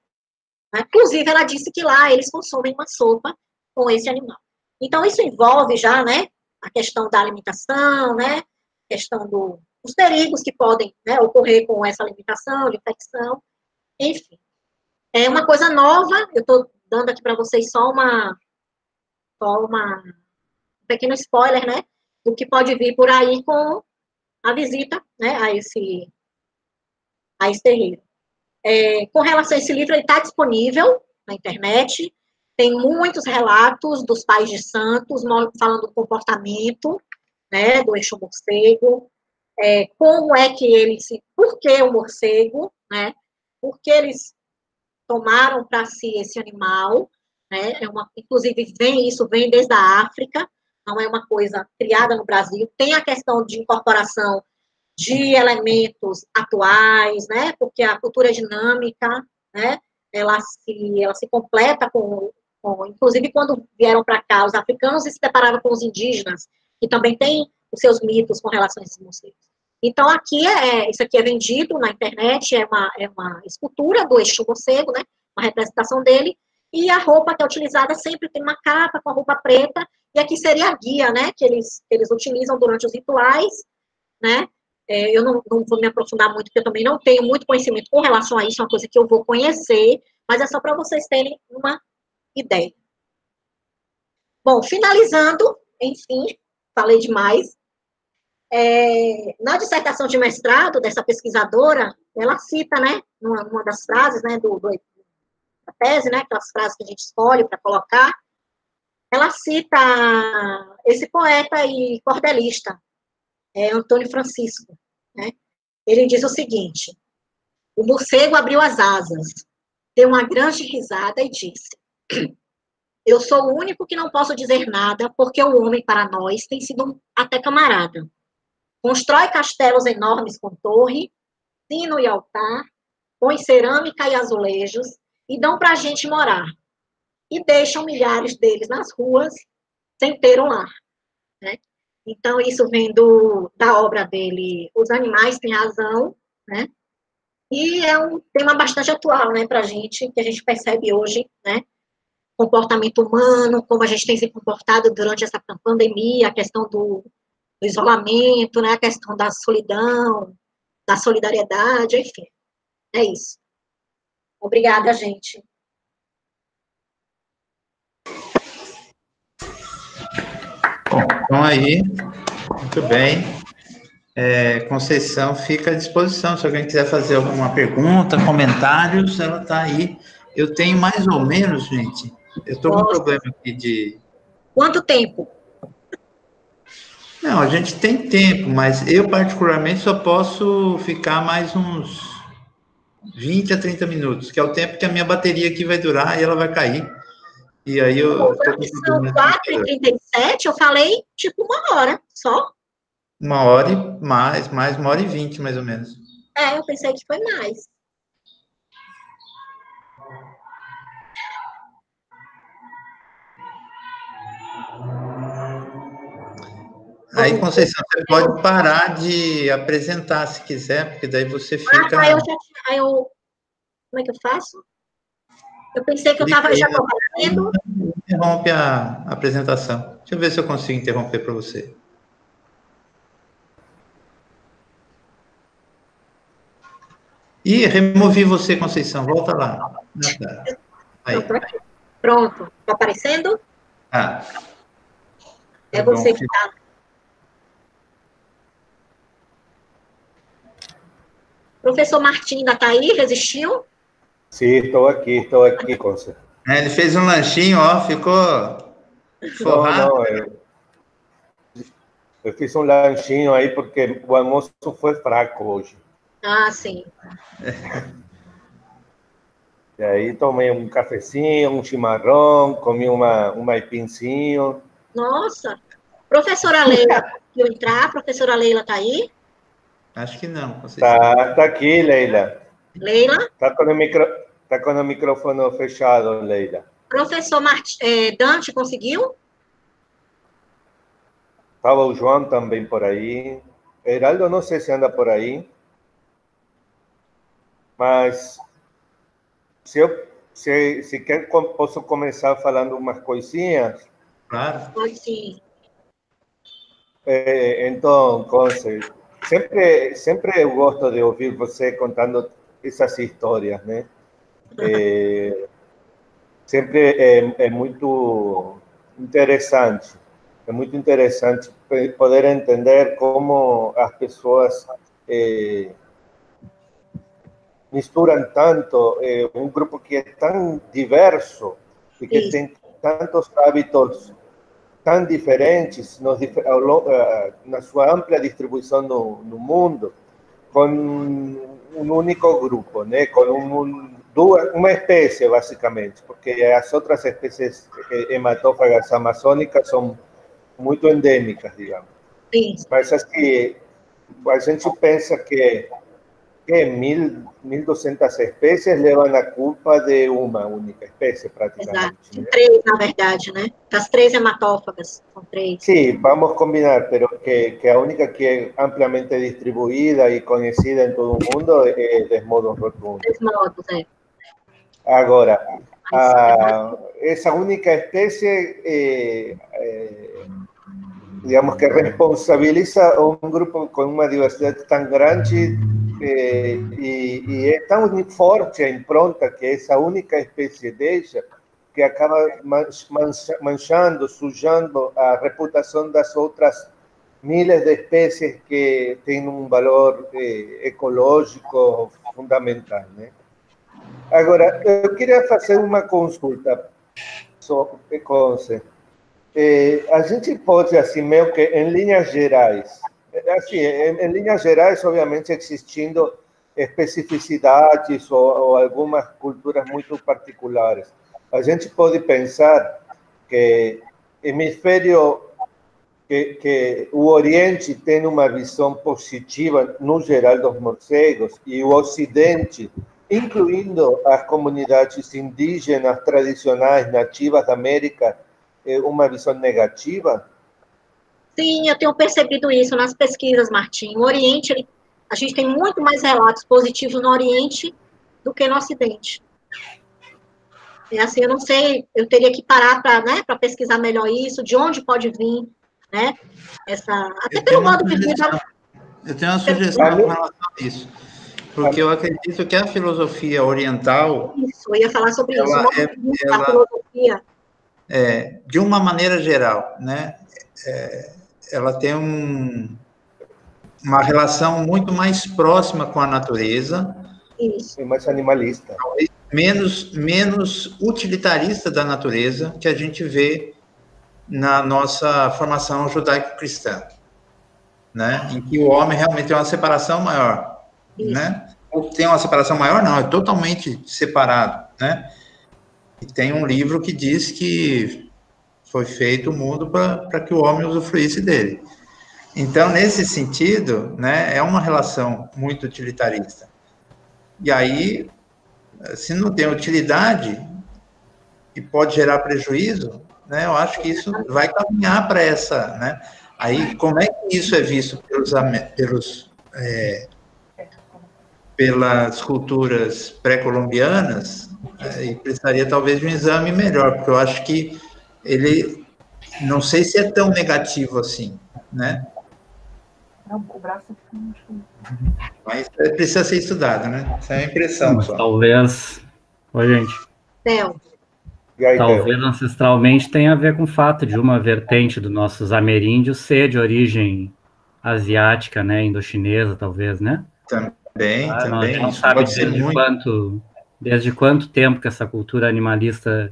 Inclusive, ela disse que lá eles consomem uma sopa com esse animal. Então, isso envolve já, né, a questão da alimentação, né, a questão dos perigos que podem, né, ocorrer com essa alimentação, de infecção, enfim. É uma coisa nova, eu estou dando aqui para vocês só um pequeno spoiler, né, do que pode vir por aí com a visita, né, a esse terreiro. Com relação a esse livro, ele está disponível na internet, tem muitos relatos dos pais de santos, falando do comportamento, né, do Exu Morcego, como é que por que o morcego, né, por que eles tomaram para si esse animal, né, inclusive isso vem desde a África, não é uma coisa criada no Brasil, tem a questão de incorporação de elementos atuais, né, porque a cultura dinâmica, né, ela se completa inclusive quando vieram para cá os africanos se separaram com os indígenas, que também têm os seus mitos com relação a esses morcegos. Então, isso aqui é vendido na internet, é uma escultura do Exu Morcego, né, uma representação dele, e a roupa que é utilizada sempre tem uma capa com a roupa preta, e aqui seria a guia, né, que eles utilizam durante os rituais, né. Eu não vou me aprofundar muito, porque eu também não tenho muito conhecimento com relação a isso, é uma coisa que eu vou conhecer, mas é só para vocês terem uma ideia. Bom, finalizando, enfim, falei demais. Na dissertação de mestrado dessa pesquisadora, ela cita, né, numa das frases, né, da tese, né, aquelas frases que a gente escolhe para colocar, ela cita esse poeta e cordelista, Antônio Francisco, né? Ele diz o seguinte: o morcego abriu as asas, deu uma grande risada e disse: eu sou o único que não posso dizer nada, porque o homem para nós tem sido até camarada. Constrói castelos enormes com torre, sino e altar, põe cerâmica e azulejos, e dão para a gente morar. E deixam milhares deles nas ruas, sem ter um lar. Né? Então, isso vem da obra dele, Os Animais Têm Razão, né? E é um tema bastante atual, né, para a gente, que a gente percebe hoje, né, comportamento humano, como a gente tem se comportado durante essa pandemia, a questão do isolamento, né, a questão da solidão, da solidariedade, enfim, é isso. Obrigada, gente. Bom, então aí, muito bem. Conceição fica à disposição, se alguém quiser fazer alguma pergunta, comentários, ela está aí. Eu tenho mais ou menos, gente, eu estou com um problema aqui de... Quanto tempo? Não, a gente tem tempo, mas eu particularmente só posso ficar mais uns 20 a 30 minutos, que é o tempo que a minha bateria aqui vai durar e ela vai cair. E aí eu estou com São 4h37, eu falei tipo 1 hora só. 1 hora e mais 1 hora e 20, mais ou menos. Eu pensei que foi mais. Aí, Conceição, você pode parar de apresentar se quiser, porque daí você fica... Como é que eu faço? Eu pensei que eu estava já fazendo. Interrompe a apresentação. Deixa eu ver se eu consigo interromper para você. Ih, removi você, Conceição. Volta lá. Aí. Pronto. Está aparecendo? É você que está. Professor Martim ainda está aí? Resistiu? Sim, estou aqui, Conceição. Ele fez um lanchinho, ó, ficou forrado. Não, eu fiz um lanchinho aí porque o almoço foi fraco hoje. Ah, sim. E aí tomei um cafezinho, um chimarrão, comi um aipinzinho. Nossa! Professora Leila, conseguiu entrar? Professora Leila está aí? Acho que não, Conceição. Tá aqui, Leila. Leila? Tá com o microfone fechado, Leila. Professor Dante conseguiu? Estava o João também por aí. Heraldo, não sei se anda por aí. Mas se quer, posso começar falando umas coisinhas? Claro. Pode sim. Então, Conce, sempre eu gosto de ouvir você contando essas histórias, né? Sempre é muito interessante. É muito interessante poder entender como as pessoas misturam tanto um grupo que é tão diverso e que tem tantos hábitos tão diferentes na sua ampla distribuição no mundo, com um único grupo, né? Com uma espécie, basicamente, porque as outras espécies hematófagas amazônicas são muito endêmicas, digamos. Sim. Mas assim, a gente pensa que 1.200 espécies levam a culpa de uma única espécie, praticamente. Exato. Né? 3, na verdade, né? Das 3 hematófagas, são 3. Sim, vamos combinar, pero que a única que é amplamente distribuída e conhecida em todo o mundo é Desmodos rotundos. Desmodos, Agora, essa única espécie, digamos que responsabiliza um grupo com uma diversidade tão grande e é tão forte a impronta que essa única espécie deixa, que acaba manchando, sujando a reputação das outras miles de espécies que têm um valor ecológico fundamental, né? Agora, eu queria fazer uma consulta, Conce. A gente pode, assim, meio que em linhas gerais, assim, em linhas gerais, obviamente, existindo especificidades ou algumas culturas muito particulares, a gente pode pensar que que o Oriente tem uma visão positiva, no geral, dos morcegos, e o Ocidente, incluindo as comunidades indígenas tradicionais nativas da América, uma visão negativa? Sim, eu tenho percebido isso nas pesquisas, Martim. O Oriente, a gente tem muito mais relatos positivos no Oriente do que no Ocidente. É assim, eu não sei, eu teria que parar para, né, para pesquisar melhor isso, de onde pode vir, né, até pelo modo de vida. Eu tenho uma sugestão com relação a isso, porque eu acredito que a filosofia oriental... Isso, eu ia falar sobre isso, ela, filosofia. De uma maneira geral, né, ela tem uma relação muito mais próxima com a natureza. Isso. É mais animalista. Menos utilitarista da natureza que a gente vê na nossa formação judaico-cristã, né? Em que o homem realmente tem uma separação maior, né? Ou tem uma separação maior, não, é totalmente separado, né? E tem um livro que diz que foi feito o mundo para que o homem usufruísse dele. Então, nesse sentido, né, é uma relação muito utilitarista. E aí, se não tem utilidade e pode gerar prejuízo, né, eu acho que isso vai caminhar para essa, né? Aí, como é que isso é visto pelas culturas pré-colombianas? E precisaria talvez de um exame melhor, porque eu acho que ele, não sei se é tão negativo assim, né? O braço Mas precisa ser estudado, né? Essa é a impressão só. Talvez... Oi, gente. Theo. Talvez ancestralmente tenha a ver com o fato de uma vertente dos nossos ameríndios ser de origem asiática, né? Indochinesa, talvez, né? Também. A gente não sabe desde quanto tempo que essa cultura animalista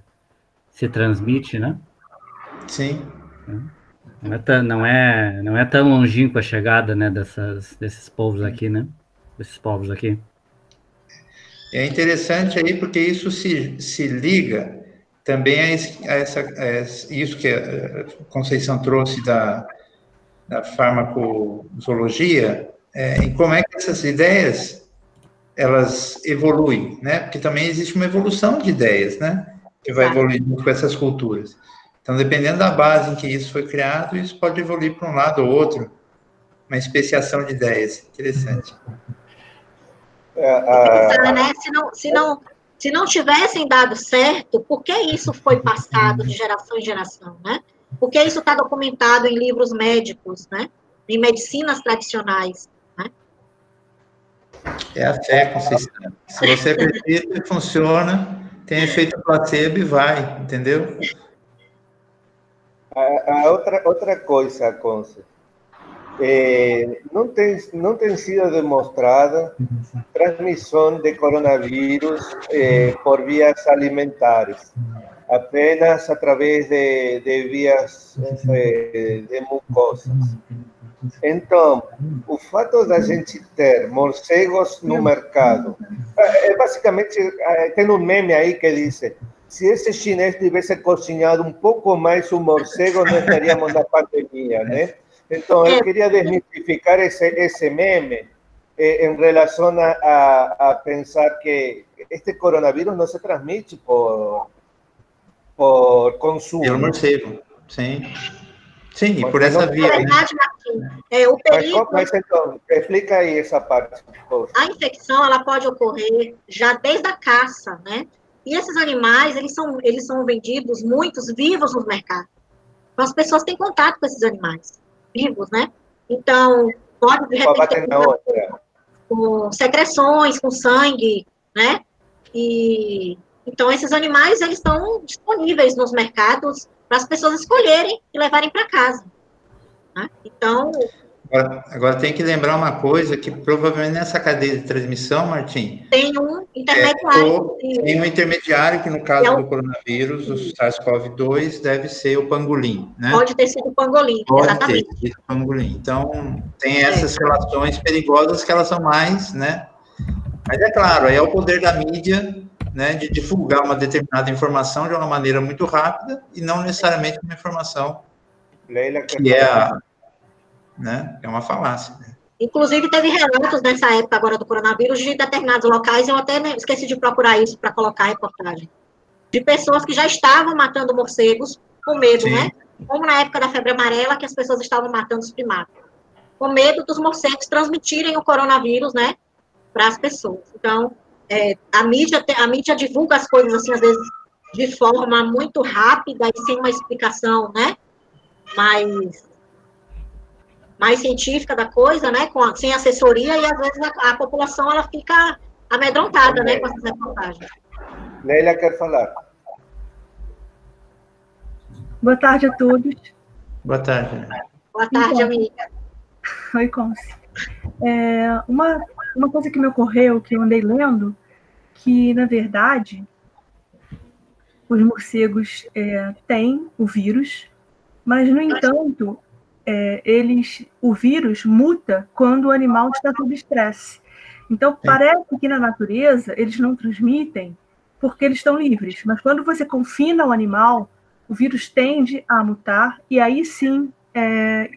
se transmite, né? Sim. Não é tão longínqua a chegada, né, desses povos aqui, né? Desses povos aqui. É interessante aí porque isso se liga também a isso que a Conceição trouxe da farmacologia, em como é que essas ideias elas evoluem, né? Porque também existe uma evolução de ideias, né? Que vai evoluir com essas culturas. Então, dependendo da base em que isso foi criado, isso pode evoluir para um lado ou outro, uma especiação de ideias. Interessante. Né? Se não tivessem dado certo, por que isso foi passado de geração em geração, né? Por que isso está documentado em livros médicos, né? Em medicinas tradicionais, né? É a fé, Conceição. Se você acredita que funciona, tem efeito placebo e vai, entendeu? Outra coisa, Conce, não tem sido demonstrada transmissão de coronavírus por vias alimentares, apenas através de vias de mucosas. Então, o fato da gente ter morcegos no mercado, basicamente, tem um meme aí que diz: se esse chinês tivesse cozinhado um pouco mais o morcego, não estaríamos na pandemia, né? Então, eu queria desmistificar esse meme em relação a pensar que este coronavírus não se transmite por consumo. Pelo morcego, sim. Sim, e por essa via. Na verdade, o perigo... Mas então, explica aí essa parte. A infecção, ela pode ocorrer já desde a caça, né? E esses animais, eles são vendidos, muitos, vivos no mercado. Então, as pessoas têm contato com esses animais vivos, né? Então, pode, de repente, com secreções, com sangue, né? E, então, esses animais, eles estão disponíveis nos mercados para as pessoas escolherem e levarem para casa, né? Então... Agora tem que lembrar uma coisa, que provavelmente nessa cadeia de transmissão, Martim... Tem um intermediário. Tem um intermediário, que no caso do coronavírus, o SARS-CoV-2, deve ser o pangolim, né? Pode ter sido o pangolim, exatamente. Pode ter sido o pangolim. Então, tem essas relações perigosas que elas são mais, né? Mas é claro, aí é o poder da mídia, né, de divulgar uma determinada informação de uma maneira muito rápida e não necessariamente uma informação que é uma falácia. Né? Inclusive, teve relatos nessa época agora do coronavírus de determinados locais, eu até esqueci de procurar isso para colocar a reportagem, de pessoas que já estavam matando morcegos com medo, né? Como na época da febre amarela, que as pessoas estavam matando os primatas, com medo dos morcegos transmitirem o coronavírus, né, para as pessoas. Então, a mídia divulga as coisas assim, às vezes, de forma muito rápida e sem uma explicação, né, mais científica da coisa, né, sem assessoria, e às vezes a população ela fica amedrontada, né, com essas reportagens. Nélia quer falar. Boa tarde a todos. Boa tarde. Boa tarde, Então, amiga. Oi, Conce. Uma coisa que me ocorreu, que eu andei lendo, que, na verdade, os morcegos têm o vírus, mas, no entanto, o vírus muta quando o animal está sob estresse. Então, parece que na natureza eles não transmitem porque eles estão livres, mas quando você confina o animal, o vírus tende a mutar e aí sim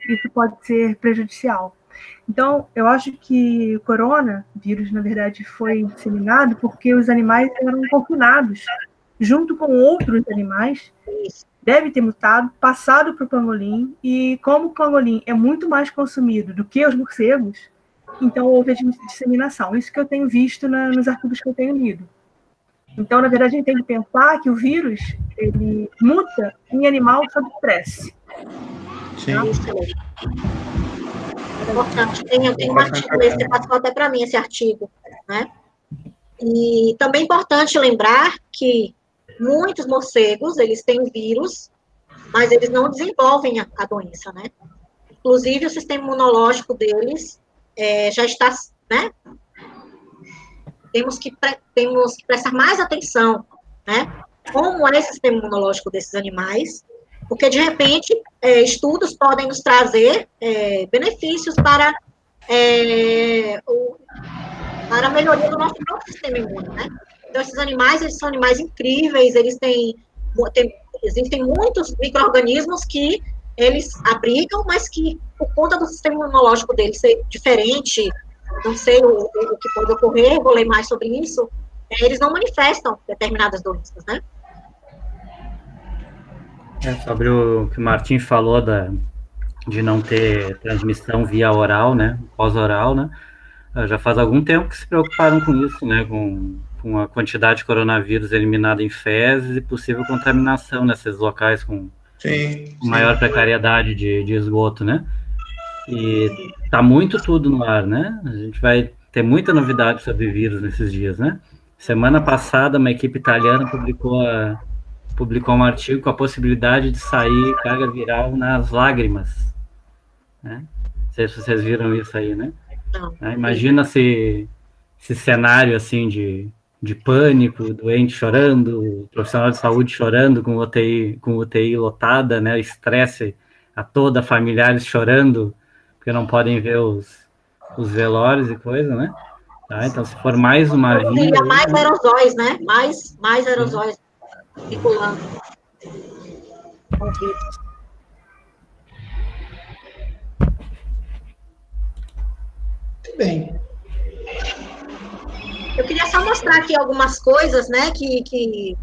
isso pode ser prejudicial. Então, eu acho que o coronavírus, na verdade, foi disseminado porque os animais eram confinados junto com outros animais, deve ter mutado, passado para o pangolim, e como o pangolim é muito mais consumido do que os morcegos, então houve a disseminação. Isso que eu tenho visto nos artigos que eu tenho lido. Então, na verdade, a gente tem que pensar que o vírus, ele muta em animal sob estresse. Sim. É importante. Eu tenho um artigo, você passou até para mim esse artigo, né? E também é importante lembrar que muitos morcegos, eles têm vírus, mas eles não desenvolvem a doença, né? Inclusive, o sistema imunológico deles já está, né? Temos que prestar mais atenção, né? Como é o sistema imunológico desses animais, porque, de repente, estudos podem nos trazer benefícios para a melhoria do nosso próprio sistema imune, né? Então, esses animais, eles são animais incríveis, existem muitos micro-organismos que eles abrigam, mas que, por conta do sistema imunológico deles ser diferente, não sei o que pode ocorrer, vou ler mais sobre isso, eles não manifestam determinadas doenças, né? Sobre o que o Martim falou de não ter transmissão via oral, né, pós-oral, né, já faz algum tempo que se preocuparam com isso, né, com a quantidade de coronavírus eliminada em fezes e possível contaminação nesses locais com maior precariedade de esgoto, né, e tá muito tudo no ar, né, a gente vai ter muita novidade sobre vírus nesses dias, né. Semana passada, uma equipe italiana publicou um artigo com a possibilidade de sair carga viral nas lágrimas, né? Não sei se vocês viram isso aí, né? Imagina esse cenário assim de pânico, doente chorando, profissional de saúde chorando com UTI lotada, né? Estresse a toda, familiares chorando porque não podem ver os velórios e coisa, né? Tá? Então, se for mais uma vinda... mais aerosóis, né? Mais aerosóis circulando. Muito bem. Eu queria só mostrar aqui algumas coisas, né, que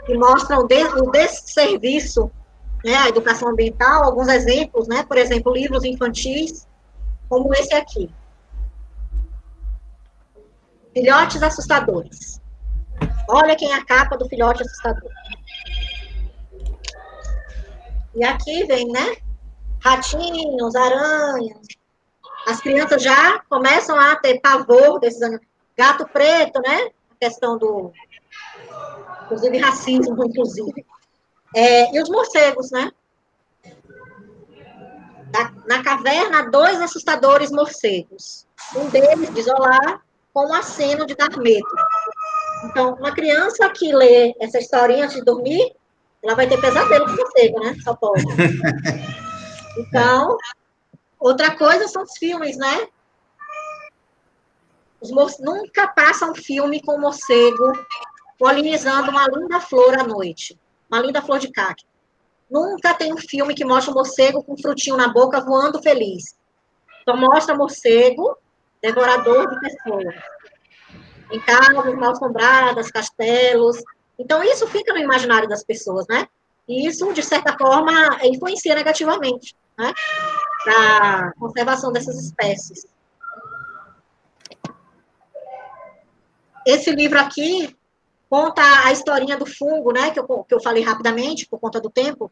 mostram o desserviço, né, à educação ambiental, alguns exemplos, né, por exemplo, livros infantis, como esse aqui. Filhotes assustadores. Olha quem é a capa do filhote assustador. E aqui vem, né, ratinhos, aranhas. As crianças já começam a ter pavor desses animais. Gato preto, né? A questão inclusive, racismo, inclusive. E os morcegos, né? Na caverna, 2 assustadores morcegos. Um deles diz olá com um aceno de dar medo. Então, uma criança que lê essa historinha antes de dormir, ela vai ter pesadelo com morcego, né? Só pode. Então... Outra coisa são os filmes, né? Nunca passa um filme com um morcego polinizando uma linda flor à noite. Uma linda flor de caqui. Nunca tem um filme que mostra um morcego com um frutinho na boca voando feliz. Só mostra morcego devorador de pessoas. Em casas mal assombradas, castelos. Então, isso fica no imaginário das pessoas, né? E isso, de certa forma, influencia negativamente, né? Para a conservação dessas espécies. Esse livro aqui, conta a historinha do fungo, né, que eu falei rapidamente, por conta do tempo,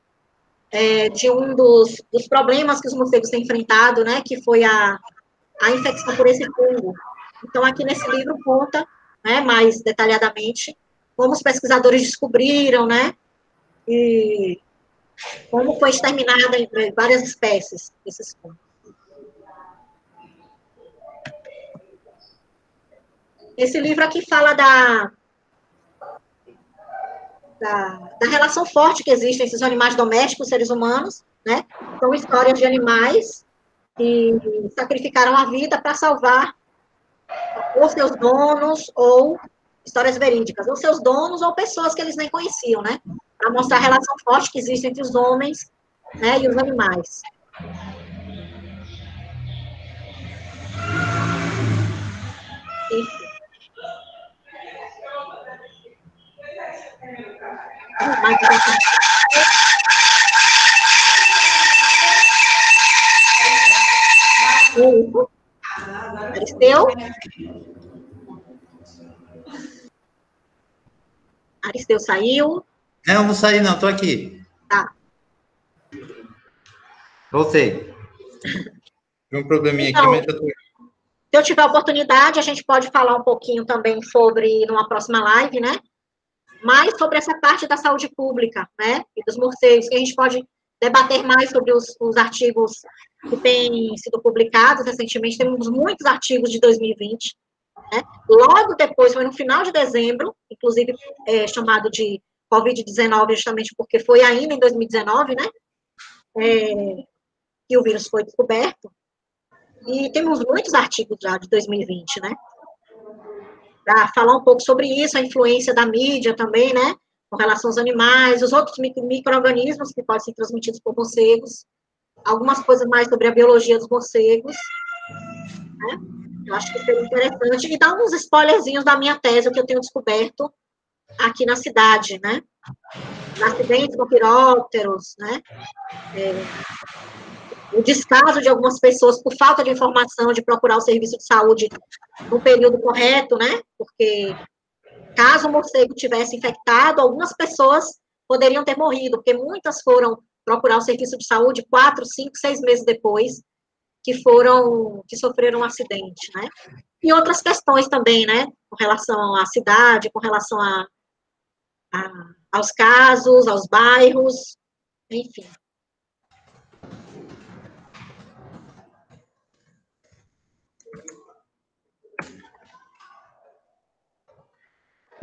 de um dos problemas que os morcegos têm enfrentado, né, que foi a infecção por esse fungo. Então, aqui nesse livro conta, né, mais detalhadamente, como os pesquisadores descobriram, né, e como foi exterminada em várias espécies desses fungos. Esse livro aqui fala da relação forte que existe entre os animais domésticos e os seres humanos, né? São histórias de animais que sacrificaram a vida para salvar ou seus donos, ou histórias verídicas, ou seus donos, ou pessoas que eles nem conheciam, né? Para mostrar a relação forte que existe entre os homens, né, e os animais. Enfim. Aristeu? Aristeu saiu? Não saí não, estou aqui. Tá. Voltei. Tem um probleminha então, aqui, mas eu tô... Se eu tiver oportunidade, a gente pode falar um pouquinho também sobre, numa próxima live, né? Mais sobre essa parte da saúde pública, né? E dos morcegos, que a gente pode debater mais sobre os artigos que têm sido publicados recentemente. Temos muitos artigos de 2020, né? Logo depois, foi no final de dezembro, inclusive chamado de Covid-19, justamente porque foi ainda em 2019, né? Que o vírus foi descoberto. E temos muitos artigos já de 2020, né? Para falar um pouco sobre isso, a influência da mídia também, né? Com relação aos animais, os outros micro-organismos que podem ser transmitidos por morcegos, algumas coisas mais sobre a biologia dos morcegos, né? Eu acho que seria interessante. E dar uns spoilerzinhos da minha tese, o que eu tenho descoberto aqui na cidade, né? Acidentes com pirópteros, né? O descaso de algumas pessoas por falta de informação de procurar o serviço de saúde no período correto, né? Porque caso o morcego tivesse infectado, algumas pessoas poderiam ter morrido, porque muitas foram procurar o serviço de saúde 4, 5, 6 meses depois que sofreram um acidente, né? E outras questões também, né? Com relação à cidade, com relação aos casos, aos bairros, enfim.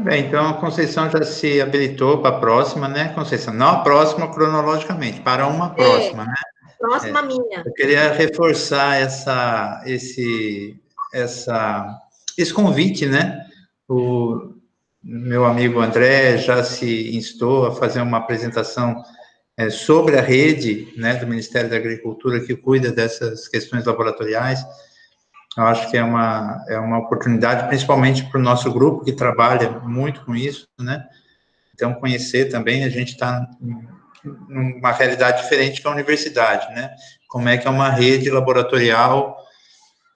Bem, então a Conceição já se habilitou para a próxima, né, Conceição? Não a próxima cronologicamente, para uma próxima, né? Próxima minha. Eu queria reforçar esse convite, né? O meu amigo André já se instou a fazer uma apresentação sobre a rede, né, do Ministério da Agricultura que cuida dessas questões laboratoriais. Eu acho que é uma oportunidade, principalmente para o nosso grupo, que trabalha muito com isso, né? Então, conhecer também, a gente está numa realidade diferente que a universidade, né? Como é que é uma rede laboratorial,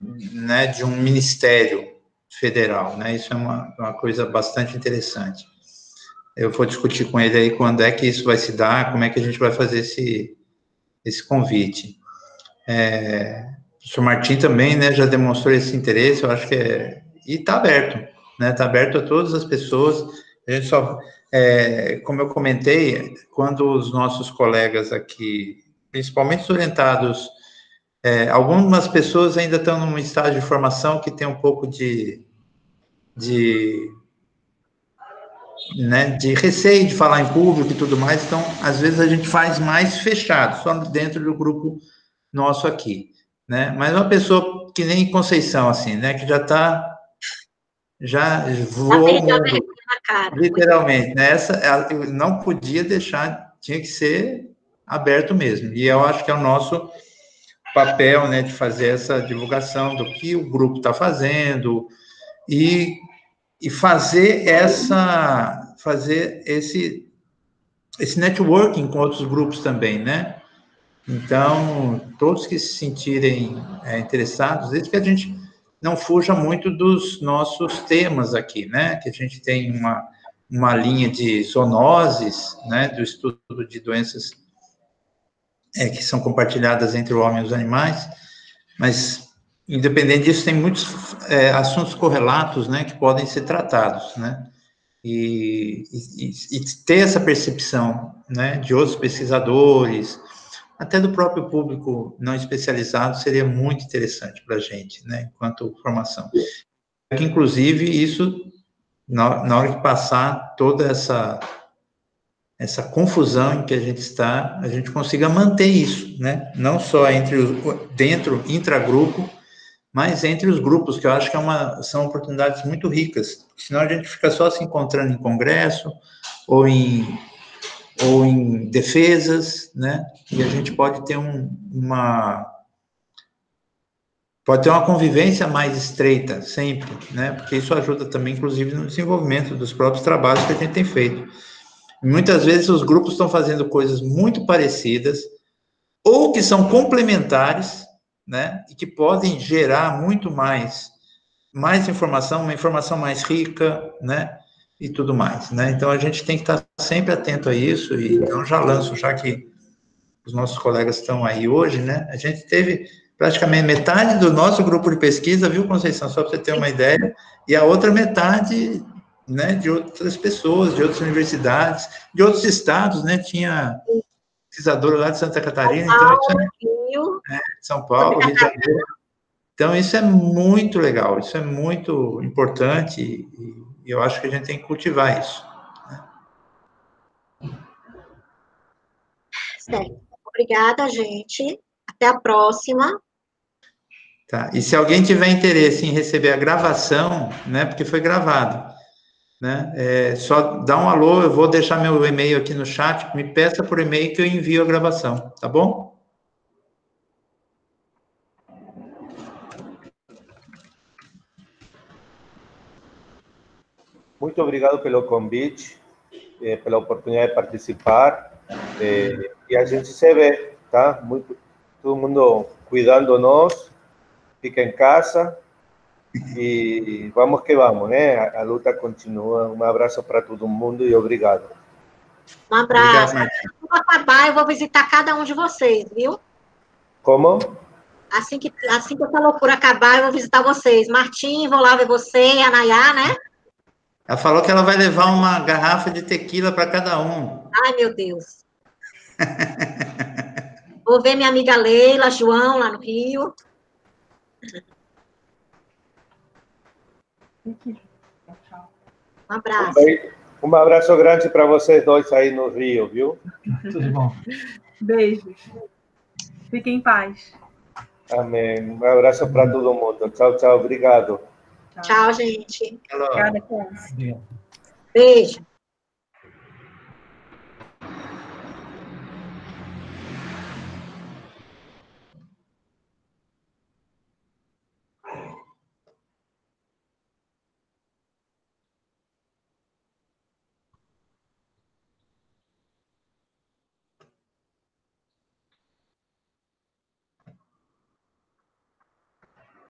né, de um ministério federal, né? Isso é uma coisa bastante interessante. Eu vou discutir com ele aí quando é que isso vai se dar, como é que a gente vai fazer esse convite. O professor Martim também, né, já demonstrou esse interesse, eu acho que e está aberto, né, está aberto a todas as pessoas, a gente só, como eu comentei, quando os nossos colegas aqui, principalmente os orientados, algumas pessoas ainda estão num estágio de formação que tem um pouco de receio de falar em público e tudo mais, então, às vezes a gente faz mais fechado, só dentro do grupo nosso aqui. Né? Mas uma pessoa que nem Conceição, assim, né? Que já voou o mundo, literalmente, né? Eu não podia deixar, tinha que ser aberto mesmo. E eu acho que é o nosso papel, né? De fazer essa divulgação do que o grupo está fazendo e fazer esse networking com outros grupos também, né? Então, todos que se sentirem interessados, desde que a gente não fuja muito dos nossos temas aqui, né? Que a gente tem uma linha de zoonoses, né, do estudo de doenças que são compartilhadas entre o homem e os animais, mas, independente disso, tem muitos assuntos correlatos, né, que podem ser tratados, né, e ter essa percepção, né, de outros pesquisadores, até do próprio público não especializado, seria muito interessante para a gente, né, enquanto formação. Que, inclusive, isso, na hora que passar toda essa confusão em que a gente está, a gente consiga manter isso, né, não só dentro, intragrupo, mas entre os grupos, que eu acho que são oportunidades muito ricas, senão a gente fica só se encontrando em congresso, ou em defesas, né, e a gente pode ter uma convivência mais estreita, sempre, né, porque isso ajuda também, inclusive, no desenvolvimento dos próprios trabalhos que a gente tem feito. E muitas vezes os grupos estão fazendo coisas muito parecidas, ou que são complementares, né, e que podem gerar muito mais informação, uma informação mais rica, né, e tudo mais, né, então a gente tem que estar sempre atento a isso, e então já lanço, já que os nossos colegas estão aí hoje, né, a gente teve praticamente metade do nosso grupo de pesquisa, viu, Conceição, só para você ter uma ideia, e a outra metade, né, de outras pessoas, de outras universidades, de outros estados, né, tinha pesquisadora lá de Santa Catarina, então isso São Paulo, Rio de Janeiro. Então, isso é muito legal, isso é muito importante, e eu acho que a gente tem que cultivar isso. Certo. Obrigada, gente. Até a próxima. Tá. E se alguém tiver interesse em receber a gravação, né, porque foi gravado, né, só dá um alô, eu vou deixar meu e-mail aqui no chat, me peça por e-mail que eu envio a gravação, tá bom? Muito obrigado pelo convite, pela oportunidade de participar, e a gente se vê, tá? Todo mundo cuidando-nos, fica em casa, e vamos que vamos, né? A luta continua. Um abraço para todo mundo e obrigado. Um abraço. Quando acabar, eu vou visitar cada um de vocês, viu? Como? Assim que essa loucura acabar, eu vou visitar vocês. Martim, vou lá ver você, a Nayá, né? Ela falou que ela vai levar uma garrafa de tequila para cada um. Ai, meu Deus. Vou ver minha amiga Leila, João, lá no Rio. Um abraço. Um abraço grande para vocês dois aí no Rio, viu? Tudo bom. Beijos. Fiquem em paz. Amém. Um abraço para todo mundo. Tchau, tchau. Obrigado. Tchau, gente. Obrigada, Cláudia. Beijo.